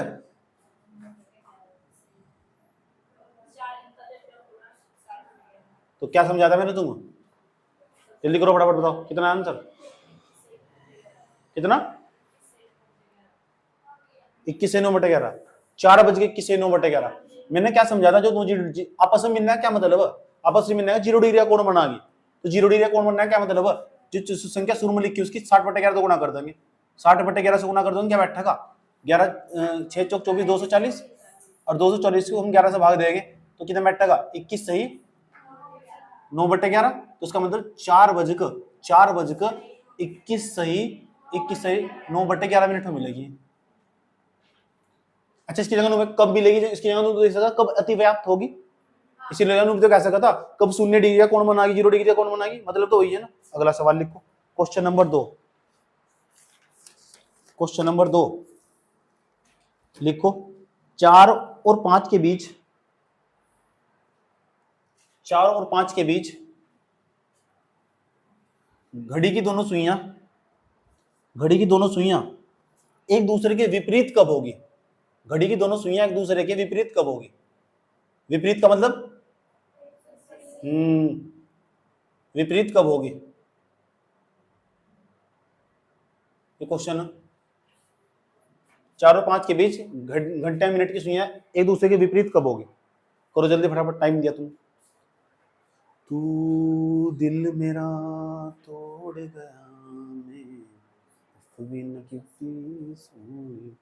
तो क्या समझा था मैंने तुम? जल्दी करो फटाफट, बताओ कितना आंसर? कितना? 21 से 9/11, 4:21 मैंने क्या समझा था? जो आपस में मिलना है क्या मतलब? आपस में मिलना है 0 डिग्री का कोण बनाएगी। तो 0 डिग्री का कोण बनना है क्या मतलब? जो संख्या शुरू में लिखी उसकी 60/11 तो गुणा कर देंगे, 60/11 से गुणा कर देंगे, क्या बैठेगा? 11 6 चौक 24, 240, और 240 को हम 11 से भाग देंगे तो कितना बैठेगा? 21 सही 9/11। तो उसका मतलब 4:21 सही 9/11 मिनट में मिलेगी। अच्छा, इसकी जगह कब मिलेगी? इसकी जगह देख सकता कब अतिव्याप्त होगी, इसीलिए तो कह सकता था कब 0 डिग्री का कोण बनाएगी, 0 डिग्री का कोण बनाएगी, मतलब तो वही है ना। अगला सवाल लिखो, क्वेश्चन नंबर 2। क्वेश्चन नंबर 2 लिखो, 4 और 5 के बीच, 4 और 5 के बीच घड़ी की दोनों सुइयां एक दूसरे के विपरीत कब होगी? घड़ी की दोनों सुइयां एक दूसरे के विपरीत कब होगी? विपरीत का मतलब विपरीत कब होगी? ये क्वेश्चन है। 4 और 5 के बीच घंटे मिनट की सुइयां एक दूसरे के विपरीत कब होगी? करो जल्दी फटाफट, टाइम दिया तुम। तू दिल मेरा तोड़ गया, मैं न किसी सोई।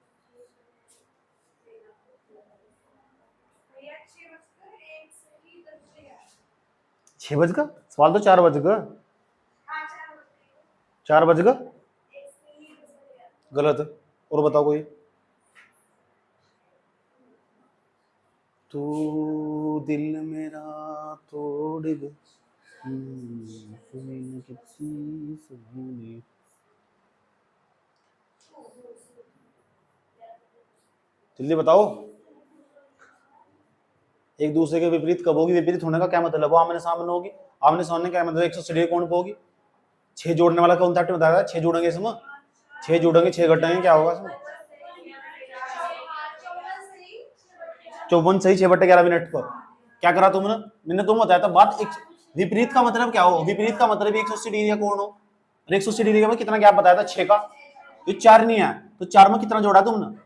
6 बज का सवाल तो 4 बज का, 4 बज का गलत है। और बताओ कोई। तू दिल मेरा तोड़ गया, जल्दी बताओ। एक दूसरे के विपरीत कब होगी? विपरीत होने का क्या मतलब? वो आमने सामने होगी। आमने सामने क्या मतलब? 180 डिग्री कोण पे होगी। 6 जोड़ने वाला कौन था बताया? 6 जोड़ेंगे इसमें, 6 जोड़ेंगे, 6 घटाएंगे, क्या होगा इसमें? 54 सही 6/11 मिनट पर। क्या करा तुमने? मैंने तुम बताया था बात। एक विपरीत का मतलब क्या हो? विपरीत का मतलब 180 डिग्री का कोण हो, और 180 डिग्री का कितना गैप बताया था? 6 का। तो 4 नहीं है, तो 4 में कितना जोड़ा तुमने?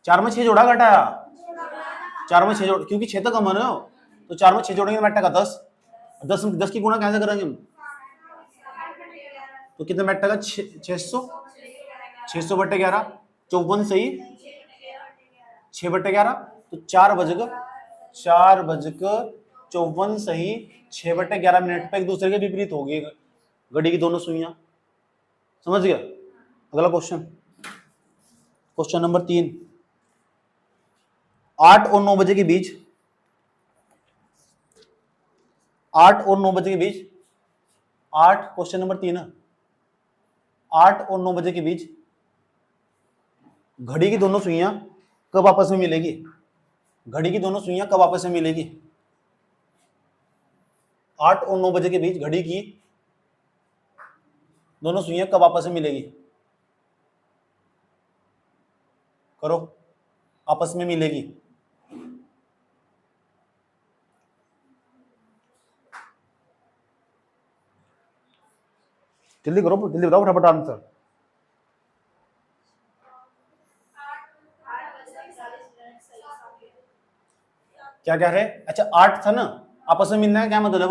4 में 6 जोड़ा, घटाया? 4 में 6 जोड़, क्योंकि 6 तक कम है, तो 4 में 6 जोड़ेंगे बैठेगा 10। 10 की गुणा कैसे करेंगे हम? तो कितना बैठेगा? 600, 600/11, 54 सही 6/11, तो 4:54 सही 6/11 मिनट पे एक दूसरे के विपरीत होगी घड़ी की दोनों सुइयां। समझ गया? अगला क्वेश्चन, क्वेश्चन नंबर 3। 8 और 9 बजे के बीच 8 और 9 बजे के बीच, 8 क्वेश्चन नंबर 3, 8 और 9 बजे के बीच घड़ी की दोनों सुइयां कब आपस में मिलेगी? घड़ी की दोनों सुइयां कब आपस में मिलेगी? 8 और 9 बजे के बीच घड़ी की दोनों सुइयां कब आपस में मिलेगी? करो, आपस में मिलेगी। जल्दी करो, जल्दी बताओ फटाफट आंसर। क्या कह रहे हैं? अच्छा 8 था ना, आपस में मिलना है, क्या मतलब?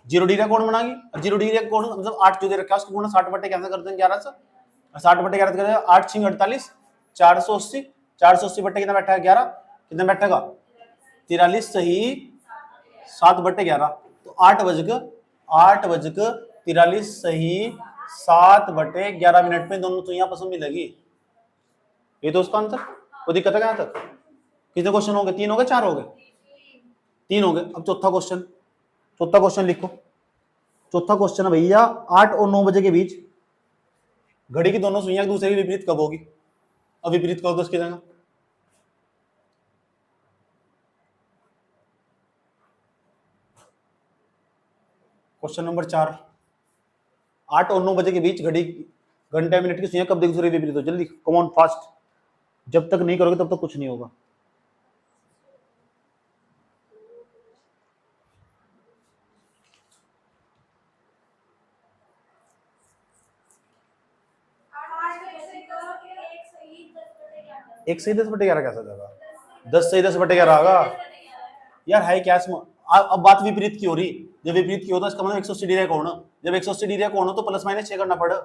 0 डिग्री कोण बनाएगी, और 0 डिग्री कोण मतलब 8 जो दे रखा है उसको गुणा 60 बटे कैंसिल कर देंगे 11 से, 60 बटे 11 कर 8 6 48, 480, 480 बटे कितना बैठा है 11, कितना बैठेगा 43 सही 7 बटे 11, तो 8 बजकर 43 सही 7 बटे 11 मिनट में दोनों तो यहाँ पसंद मिलेगी। ये तो उसका आंसर, कोई दिक्कत है यहाँ तक? कितने क्वेश्चन हो गए? 3 हो गए, 4 हो गए? 3 हो गए। अब चौथा क्वेश्चन लिखो। चौथा क्वेश्चन है भैया, 8 और 9 बजे के बीच घड़ी की दोनों सुइयां एक दूसरे के विपरीत कब होगी? अब विपरीत करो तो उसकी जगह क्वेश्चन नंबर 4, 8 और 9 बजे के बीच घड़ी घंटे मिनट की सुइयां कब एक दूसरे के विपरीत हो? जल्दी कम ऑन फास्ट, जब तक नहीं करोगे तब तक कुछ नहीं होगा। एक सही 10 बटे 11 कैसा जाएगा? 10 सही 10 बटे 11 आगा यार, है क्या इसमें? अब बात विपरीत की हो रही, जब विपरीत की हो तो इसका मतलब 180 डिग्री कोण, जब 180 डिग्री कोण हो तो प्लस माइनस 6 करना पड़े,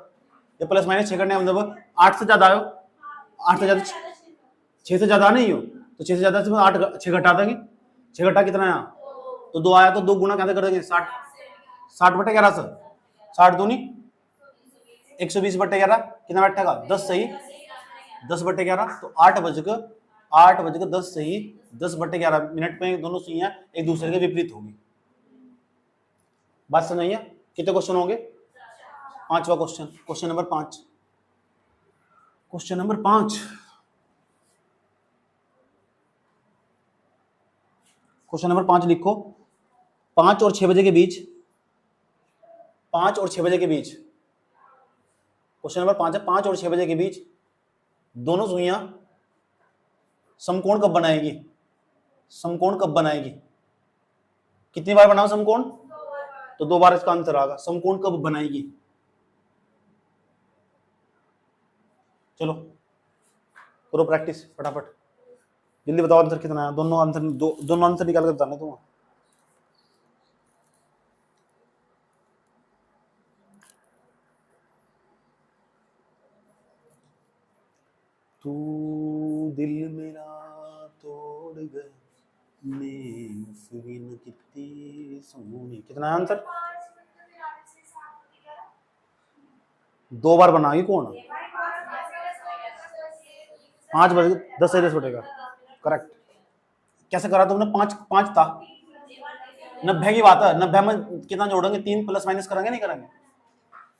जब प्लस माइनस 6 करने मतलब 8 से ज्यादा आयो, 8 से ज्यादा 6 से ज्यादा नहीं हो तो 6 से ज्यादा से 8 6 घटा देंगे, 6 घटा कितना आया तो 2 आया, तो 2 गुना कैसे कर देंगे 60 बटे 11 से, 60 दूनी 120 बटे 11 कितना बैठेगा 10 सही 10 बटे 11, तो 8 बजकर 10 सही 10 बटे 11 मिनट में दोनों सुइयां एक दूसरे के विपरीत होगी। बात समझ आई है? कितने क्वेश्चन होंगे? 5वां question, question number 5, question number 5, question number 5 लिखो। 5 और 6 बजे के बीच, 5 और 6 बजे के बीच, क्वेश्चन नंबर 5 है, 5 और 6 बजे के बीच दोनों सुइयां समकोण कब बनाएगी? समकोण कब बनाएगी? कितनी बार बनाओ समकोण? तो 2 बार इसका आंसर आएगा। समकोण कब बनाएगी? चलो करो प्रैक्टिस फटाफट, जल्दी बताओ आंसर कितना है। दोनों आंसर निकाल कर बताना तुम। तू दिल मेरा तोड़ गए कितनी सोनी, कितना आंसर? 2 बार बनाएगी कौन? 5 बजे 10 से 10 बटेगा, करेक्ट। कैसे करा तुमने? 5 था, 90 की बात है, 90 में कितना जोड़ेंगे? 3 प्लस माइनस करेंगे नहीं करेंगे?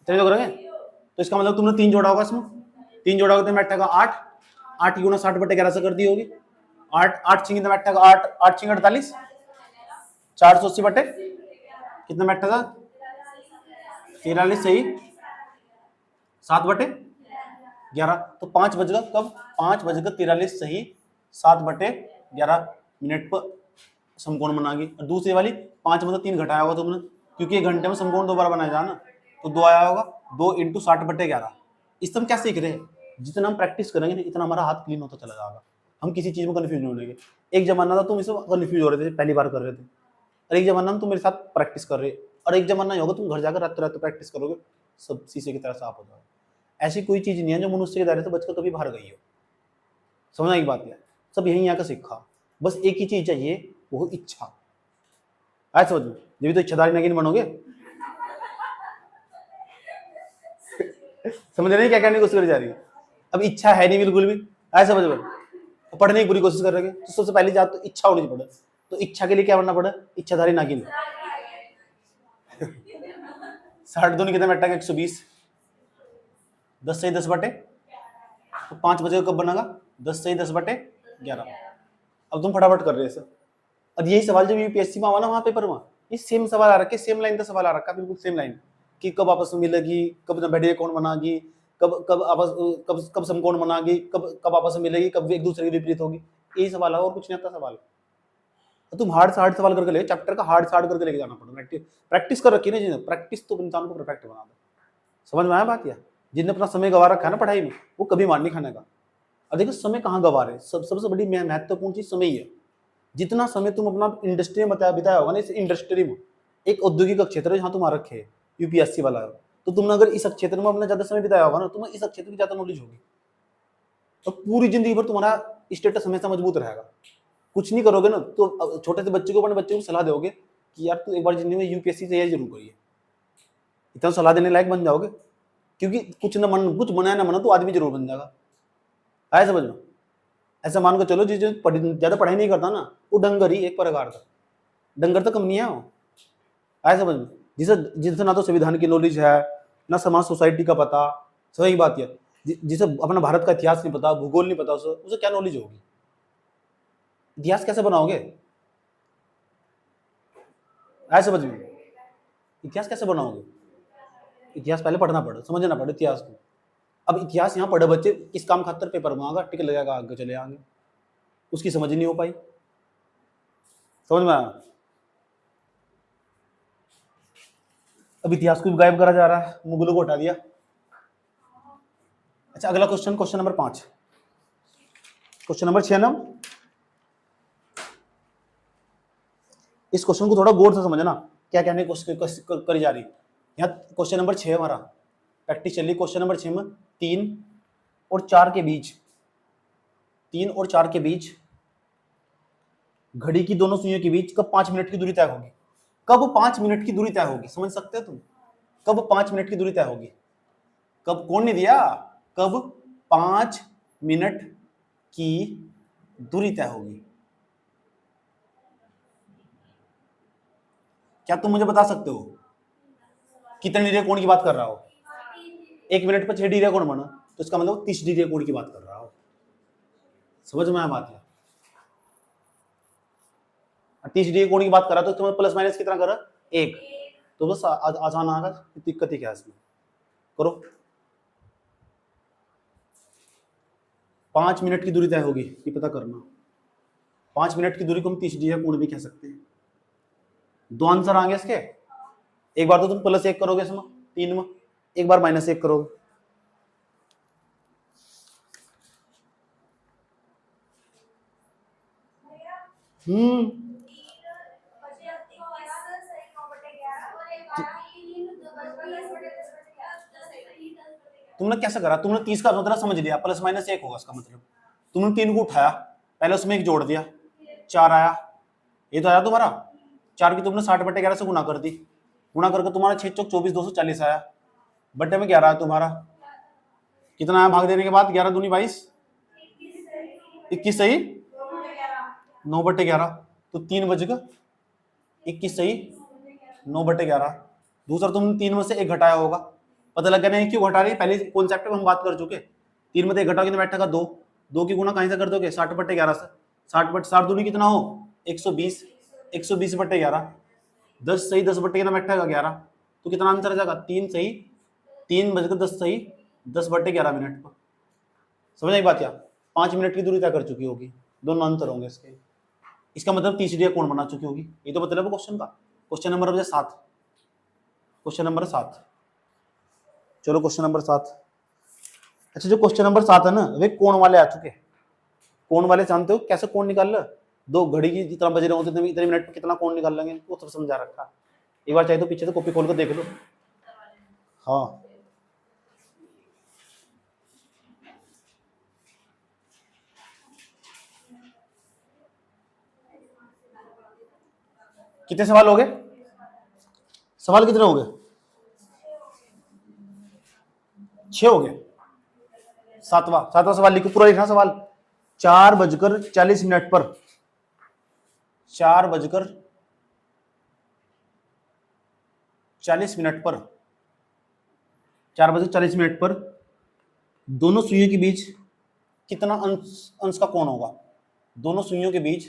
इतने तो करेंगे, तो इसका मतलब तुमने 3 जोड़ा होगा इसमें, 3 जोड़ा होगा तो बैठेगा 8, 8 की गुना 60 बटे 11 से कर दी होगी, 8 छिंग कितना बैठेगा 8 छिंग 48, 480 बटे कितना बैठेगा 43 सही 7 बटे 11, तो 5 बजेगा कब? 5 बजकर 43 सही 7 बटे 11 मिनट पर समकोण बनाएगी। और दूसरी वाली 5 मतलब 3 घटाया होगा तुमने, क्योंकि 1 घंटे में समकोण 2 बार बनाया जाना, तो 2 आया होगा, 2 × 60 बटे 11। इससे हम क्या सीख रहे हैं? जितना हम प्रैक्टिस करेंगे ना इतना हमारा हाथ क्लीन होता चला जाएगा, हम किसी चीज में कन्फ्यूज नहीं होंगे। एक जमाना था तुम इसमें कन्फ्यूज हो रहे थे, पहली बार कर रहे थे, और एक जमाना में तुम मेरे साथ प्रैक्टिस कर रहे, और एक जमाना ये होगा तुम घर जाकर रात रात प्रैक्टिस करोगे, सब शीशे की तरह साफ हो जाएगा। ऐसी कोई चीज नहीं है जो मनुष्य के दायरे से बचकर कभी बाहर गई हो। समझना की बात है, सब यहीं आकर सीखा, बस एक ही चीज चाहिए, वो इच्छा। आए समझ में? जब तो इच्छाधारी नगीन बनोगे। समझ रहे क्या कहने की कोशिश करी जा रही है? अब इच्छा है नहीं बिल्कुल भी, आए समझ में? तो पढ़ने की पूरी कोशिश कर रहे हैं, तो सबसे पहली बात तो इच्छा होनी पड़े, तो इच्छा के लिए क्या बनना पड़े? इच्छाधारी नागिन। 60 दूनी कितना बैठा 120, 10 सही 10 बटे, तो 5 बजे कब बनेगा 10 सही 10 बटे 11। अब तुम फटाफट कर रहे हो सर। और यही सवाल जब यूपीएससी में आवा ना वहाँ पेपर में, ये सेम सवाल आ रखे, सेम लाइन का सवाल आ रखा, बिल्कुल सेम लाइन, कि कब आपस में मिलेगी, कब बैठे कौन बनागी, कब समकोण बनागी, कब आपस में मिलेगी, कब एक दूसरे की विपरीत होगी, यही सवाल है और कुछ नहीं आता सवाल। तो तुम हार्ड से हार्ड सवाल करके ले, चैप्टर का हार्ड से हार्ड करके लेके जाना पड़ेगा। प्रैक्टिस कर रखी ना, प्रैक्टिस तो इंसान को परफेक्ट बना दे। समझ में आया बात? या जिनने अपना समय गवा रखा है ना पढ़ाई में, वो कभी मार नहीं खाने का। और देखो समय कहाँ गवा रहे, सबसे बड़ी महत्वपूर्ण चीज समय ही है। जितना समय तुम अपना इंडस्ट्री में बिताया होगा ना, इस इंडस्ट्री में एक औद्योगिक क्षेत्र है जहाँ तुम आ रखे है, यूपीएससी वाला है, तो तुमने अगर इस क्षेत्र में अपना ज्यादा समय बिताया होगा ना, तुम्हें इस क्षेत्र की ज्यादा नॉलेज होगी, तो पूरी जिंदगी भर तुम्हारा स्टेटस हमेशा मजबूत रहेगा। कुछ नहीं करोगे ना तो छोटे से बच्चे को, अपने बच्चे को सलाह दोगे कि यार तू एक बार जिंदगी में यूपीएससी तैयारी जरूर करिए, इतना सलाह देने लायक बन जाओगे, क्योंकि कुछ मना ना मना तो आदमी जरूर बन जाएगा। आया समझ में? ऐसा मान कर चलो जो ज्यादा पढ़ाई नहीं करता ना, वो डंगर ही एक प्रकार का, डंगर तो कम नहीं है वो। आया समझ में? जिसे ना तो संविधान की नॉलेज है, ना समाज सोसाइटी का पता, सही बात है, जिसे अपना भारत का इतिहास नहीं पता, भूगोल नहीं पता, उसे क्या नॉलेज होगी? इतिहास कैसे बनाओगे? आया समझ में? इतिहास कैसे बनाओगे? इतिहास पहले पढ़ना पड़े, समझना पड़े इतिहास को। अब इतिहास यहाँ पढ़े बच्चे किस काम खातर पेपर में आगा टिक लगेगा, आगे चले आएंगे, उसकी समझ नहीं हो पाई। समझ में आया? अब इतिहास को भी गायब करा जा रहा है, मुगलों को हटा दिया। अच्छा अगला question, question number 5, question number 6 ना, इस क्वेश्चन को थोड़ा गौर से समझना, क्या कहने की कोशिश करी जा रही। यहाँ क्वेश्चन नंबर 6 हमारा प्रैक्टिस चल रही। क्वेश्चन नंबर 6 में 3 और 4 के बीच, 3 और 4 के बीच घड़ी की दोनों सुइयों के बीच कब 5 मिनट की दूरी तय होगी? कब 5 मिनट की दूरी तय होगी? समझ सकते हो तुम? कब 5 मिनट की दूरी तय होगी? कब, कौन ने दिया? कब 5 मिनट की दूरी तय होगी? क्या तुम मुझे बता सकते हो कितने डिग्री कोण की बात कर रहा हो? 1 मिनट पर 6 डिग्री कोण बना, तो इसका मतलब 30 डिग्री कोण की बात कर रहा हो। समझ में आया बात है? 30 डिग्री कोण की बात कर रहा, तो तुम्हें प्लस माइनस कितना करा? 1, तो बस आसान आएगा, दिक्कत ही क्या है इसमें? करो। 5 मिनट की दूरी तय होगी, ये पता करना। 5 मिनट की दूरी को हम 30 डिग्री कोण भी कह सकते हैं। 2 आंसर आएंगे इसके, एक बार तो तुम +1 करोगे इसमें 3 में, एक बार -1 करोगे। तुमने कैसे करा? तुमने 30 का मतलब समझ लिया, +-1 होगा इसका मतलब। तुमने 3 को उठाया, पहले उसमें 1 जोड़ दिया, 4 आया, ये तो आया तुम्हारा। 4 की तुमने 60/11 से गुना कर दी, गुना करके तुम्हारा 6 चौक 24, 240 आया, बट्टे में 11 आया तुम्हारा। कितना आया भाग देने के बाद? 11 दूनी 22, 21 सही 9/11, तो 3 बज गए 21 सही 9/11। दूसरा तुमने 3 में से 1 घटाया होगा, पता लग गया नहीं क्यों घटा रही, पहले कॉन्सेप्ट में हम बात कर चुके। 3 में से 1 घटाओगे तो बैठेगा 2, 2 की गुना कहीं से कर दोगे? 60/11 से। 60 दूनी कितना हो? 120, 120/11, 10 सही 10/11 बैठेगा 11, तो कितना आंसर आ जाएगा? 3 सही 3 बजकर 10 सही 10/11 मिनट पर। समझ आई बात? या 5 मिनट की दूरी तय कर चुकी होगी, दोनों अंतर होंगे इसके। इसका मतलब 30 डिग्री कोण बना चुकी होगी, ये तो मतलब है क्वेश्चन का। क्वेश्चन नंबर 7, क्वेश्चन नंबर 7, चलो क्वेश्चन नंबर 7। अच्छा जो क्वेश्चन नंबर 7 है ना, वे कोण वाले आ चुके। कोण वाले जानते हो कैसे कोण निकाल लो? 2 घड़ी की जितना बज रहे होते इतने मिनट पर कितना कोण निकाल लेंगे, वो सब समझा रखा। एक बार चाहे तो पीछे से कॉपी खोल कर देख लो। हाँ कितने सवाल हो गए? सवाल कितने हो गए? 6 हो गए। सातवां सवाल लिखो, पूरा लिखना सवाल। 4:40 पर 4:40 पर 4:40 पर दोनों सुइयों के बीच कितना अंश अंश का कोण होगा? दोनों सुइयों के बीच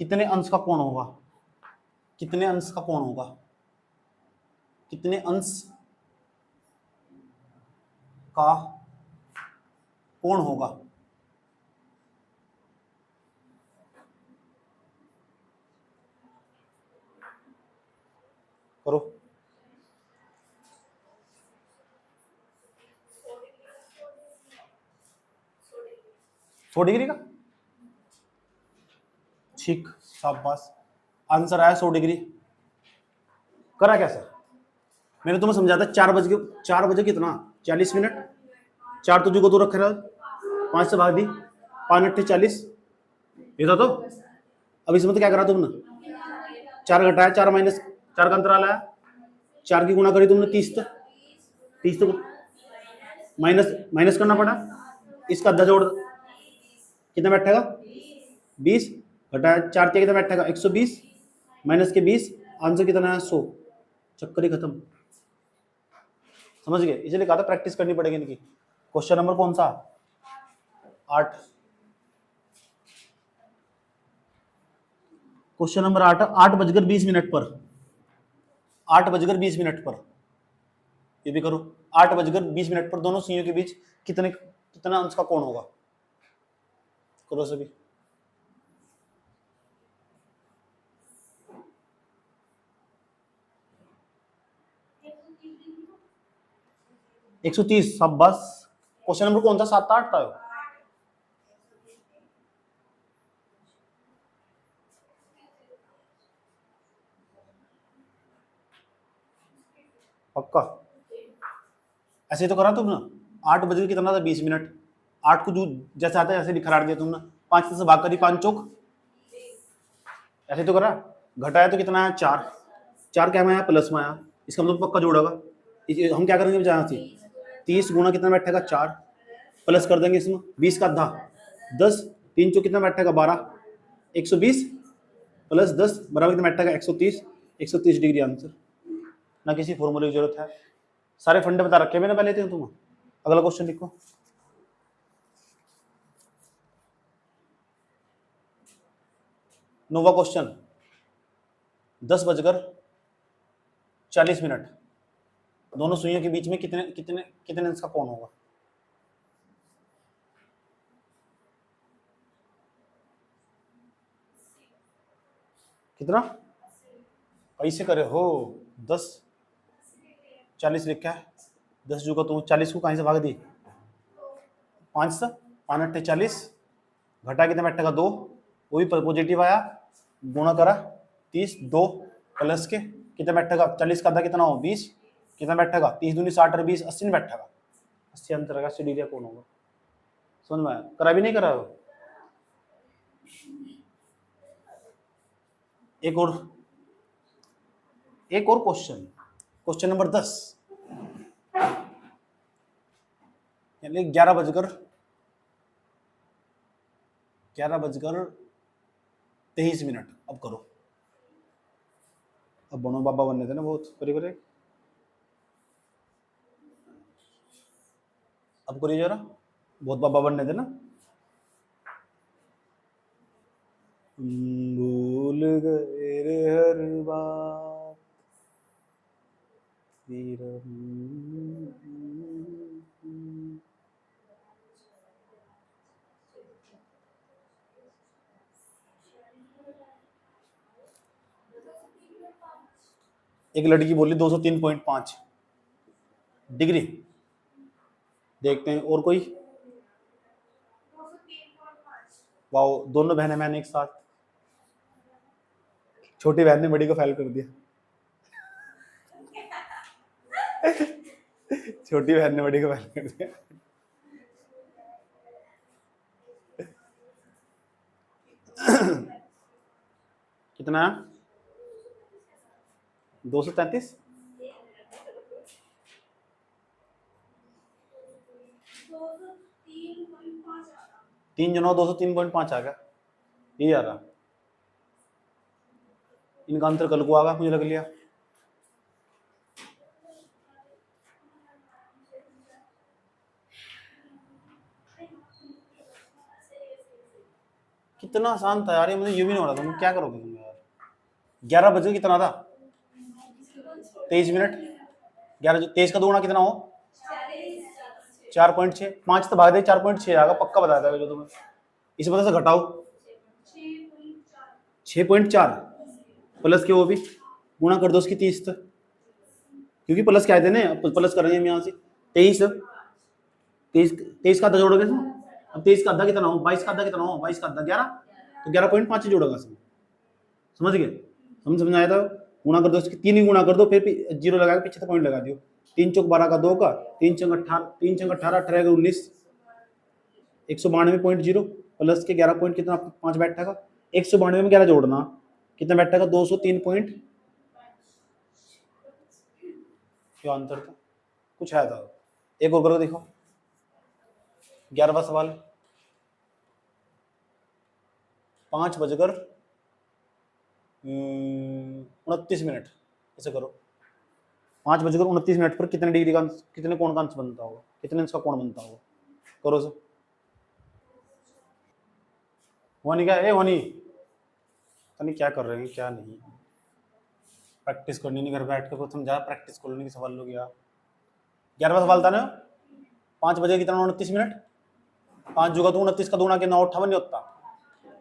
कितने अंश का कोण होगा? कितने अंश का कोण होगा? कितने अंश का कोण होगा? करो। 100 डिग्री का, ठीक, शाबाश, आंसर आया 100 डिग्री। करा कैसे? मैंने तुम्हें समझाया था 4 बजे कितना 40 मिनट, 4 तुझे को तो रखे रहा, 5 से भाग दी, 5 8 40, ये था। तो अब इसमें तो क्या करा तुमने, 4 घटाया, 4 माइनस 4 का अंतराल आया, 4 की गुणा करी तुमने 30 तो माइनस करना पड़ा, इसका 10 जोड़ कितना बैठेगा 20, घटाया 4 के कितना बैठेगा 120, माइनस के 20, आंसर कितना है 100। चक्कर ही खत्म। समझ गए? इसलिए कहा था प्रैक्टिस करनी पड़ेगी इनकी। क्वेश्चन नंबर कौन सा? 8। क्वेश्चन नंबर 8, 8:20 पर, 8:20 पर, ये भी करो। 8:20 पर दोनों सुइयों के बीच कितना अंश का कोण होगा? करो सभी। 130, शाबाश। क्वेश्चन नंबर कौन सा? 7 8 था। पक्का? ऐसे तो करा तुमने। 8 बजे कितना था 20 मिनट, 8 को जो जैसे आता है ऐसे लिखा दिया तुमने, 5 से भाग करी, 5 चौक, ऐसे तो करा। घटाया तो कितना है 4, 4 क्या में आया प्लस में आया, इसका मतलब पक्का जोड़ेगा। हम क्या करेंगे जहाँ से 30 गुना कितना बैठेगा 4, प्लस कर देंगे इसमें 20 का आधा 10, 3 चौक कितना बैठेगा 12, 120 प्लस 10 बराबर कितना बैठेगा 130, 130 डिग्री आंसर। ना किसी फॉर्मूले की जरूरत है, सारे फंडे बता रखे मैंने पहले थे तुम। अगला क्वेश्चन लिखो। नोवा क्वेश्चन, 10:40 दोनों सुइयों के बीच में कितने अंश का कोण होगा? कितना? कैसे करे हो? 10:40 लिखा है, 10 जो का तुम 40 को कहीं से भाग दी, 5 से 5 8 40, घटा कितना बैठेगा 2, वो भी पॉजिटिव आया, गुणा करा 30, 2 प्लस के कितना बैठेगा 40 का आधा कितना हो 20, कितना बैठेगा 30 दूनी 60 और 20 80 में बैठेगा, 80 अंतर का डिग्री कौन होगा? समझ में आया? करा भी नहीं करा हो? एक और क्वेश्चन, क्वेश्चन नंबर 10, यानी 11:23। अब करो। अब बनो बाबा बनने थे ना बहुत करीब। अब करिए जरा, बहुत बाबा बनने थे ना। भूल गए रे हर बात एक लड़की बोली 203.5 डिग्री। देखते हैं और कोई। वाओ, दोनों बहनें मैंने एक साथ। छोटी बहन ने बड़ी को फेल कर दिया। छोटी बहन ने बड़ी को फेल कर दिया। कितना? 233। 3 जो 203.5 आ गया, ये आ रहा। इनका आंसर कल को आगा, मुझे लग लिया। कितना आसान था यार ये, मुझे ये भी नहीं हो रहा था। तुम क्या करोगे तुम यार? 11 बजे कितना था? 23 मिनट। 11 23 का दोगुना कितना हो? 4.6। 5 तो भाग दे, 4.6 आएगा पक्का, बताया था जो तुम्हें। इस वजह से घटाओ 6.4 प्लस के वो भी गुणा कर दो उसकी 30 तक, क्योंकि प्लस क्या देने, प्लस करेंगे हम यहाँ से। 23 23 का आधा जोड़ोगे इसमें। अब 23 का आधा कितना हो? 22 का आधा कितना हो? 22 का आधा 11, तो 11.5 जोड़ोगा इसमें। समझ गए? समझ आया था? गुणा कर दो इसकी, 3 ही गुणा कर दो, फिर जीरो लगा के पीछे तो पॉइंट लगा दियो। 3 चौक 12 का 2 का, 3 चौक 18, 3 चौक 18, 18 का 19, 192.0 प्लस के 11 पॉइंट कितना 5 बैठेगा। 192 में 11 जोड़ना कितना बैठेगा? 203 पॉइंट। क्या आंसर था? कुछ आया था। एक और करो देखो, 11वां सवाल। 5 बजकर 29 मिनट, ऐसे करो। 5 बजकर 29 मिनट पर कितने डिग्री का, कितने कोण का अंश बनता होगा, कितने इंच का कोण बनता होगा? करो सर। होनी क्या है? होनी नहीं, क्या कर रहे हैं क्या नहीं, प्रैक्टिस करनी नहीं, घर बैठ कर समझा, प्रैक्टिस कर लेने के सवाल लोग यार। 11वां सवाल था ना, 5 बजे कितना 29 मिनट, 5 जुगा तो 29 का दोगुना कितना 58 नहीं होता,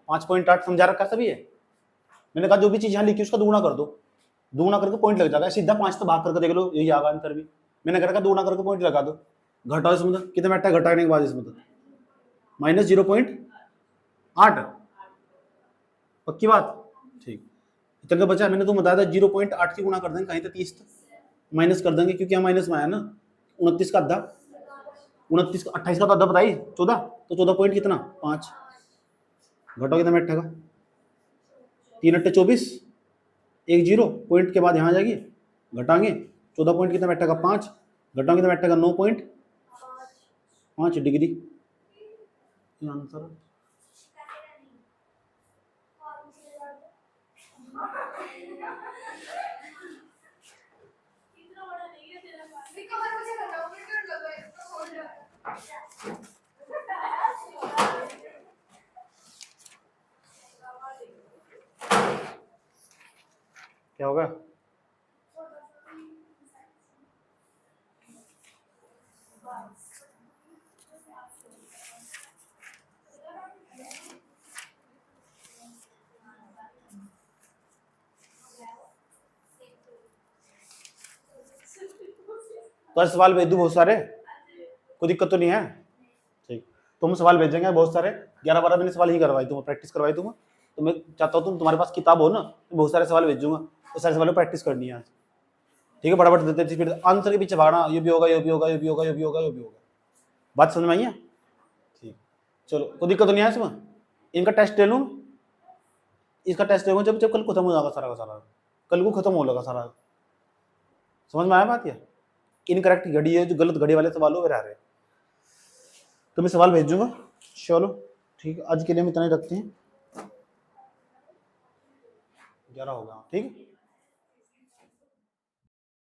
5.8 समझा रखा सभी है। मैंने कहा जो भी चीज यहाँ लिखी उसका दोगुना कर दो, दोगुना करके पॉइंट लग जाएगा, सीधा 5 तो भाग करके देख लो, यही आगा आंसर भी। मैंने कहा दोगुना करके पॉइंट लगा दो, घटाओ इसमें कितना बैठा है, घटाने के बाद इसमें माइनस 0.8, पक्की बात? ठीक, इतना तो बचा। मैंने तो बताया था 0.8 की गुणा कर देंगे, कहीं तो 30 माइनस कर देंगे, क्योंकि यहाँ माइनस में आया ना। 29 का आधा, 29 का 28 का तो आधा बताइए 14, तो 14 पॉइंट कितना 5, घटाओ कितना बैठेगा 3 8 24, 1 0 पॉइंट के बाद यहाँ आ जाएगी, घटाएंगे 14 पॉइंट कितना बैठेगा 5, घटाओ कितना बैठेगा 9.5 डिग्री। आंसर क्या होगा? तो सवाल भेज दूं बहुत सारे, कोई दिक्कत तो नहीं है? ठीक, तुम सवाल भेजेंगे बहुत सारे, 11-12 मैंने सवाल ही करवाई दूंगा, प्रैक्टिस करवाई दूंगा। तो मैं चाहता हूँ तुम्हारे पास किताब हो ना, तो बहुत सारे सवाल भेजूंगा, तो सारे सवालों प्रैक्टिस करनी है आज। ठीक है, फटाफट देते थे, फिर आंसर के पीछे भागना, ये भी होगा, ये भी होगा, ये भी होगा, ये भी होगा, ये भी होगा। बात समझ में आई है? ठीक, चलो, कोई दिक्कत तो नहीं है इसमें? इनका टेस्ट ले लूँ, इसका टेस्ट लेगा जब जब कल खत्म हो जाएगा सारा का सारा, कल को खत्म हो लगा सारा। समझ में आया बात? ये इनकरेक्ट घड़ी है, जो गलत घड़ी वाले सवाल हो रहे हैं, तो मैं सवाल भेजूंगा। चलो ठीक है, आज के लिए हम इतना ही रखते हैं, 11 होगा, ठीक है।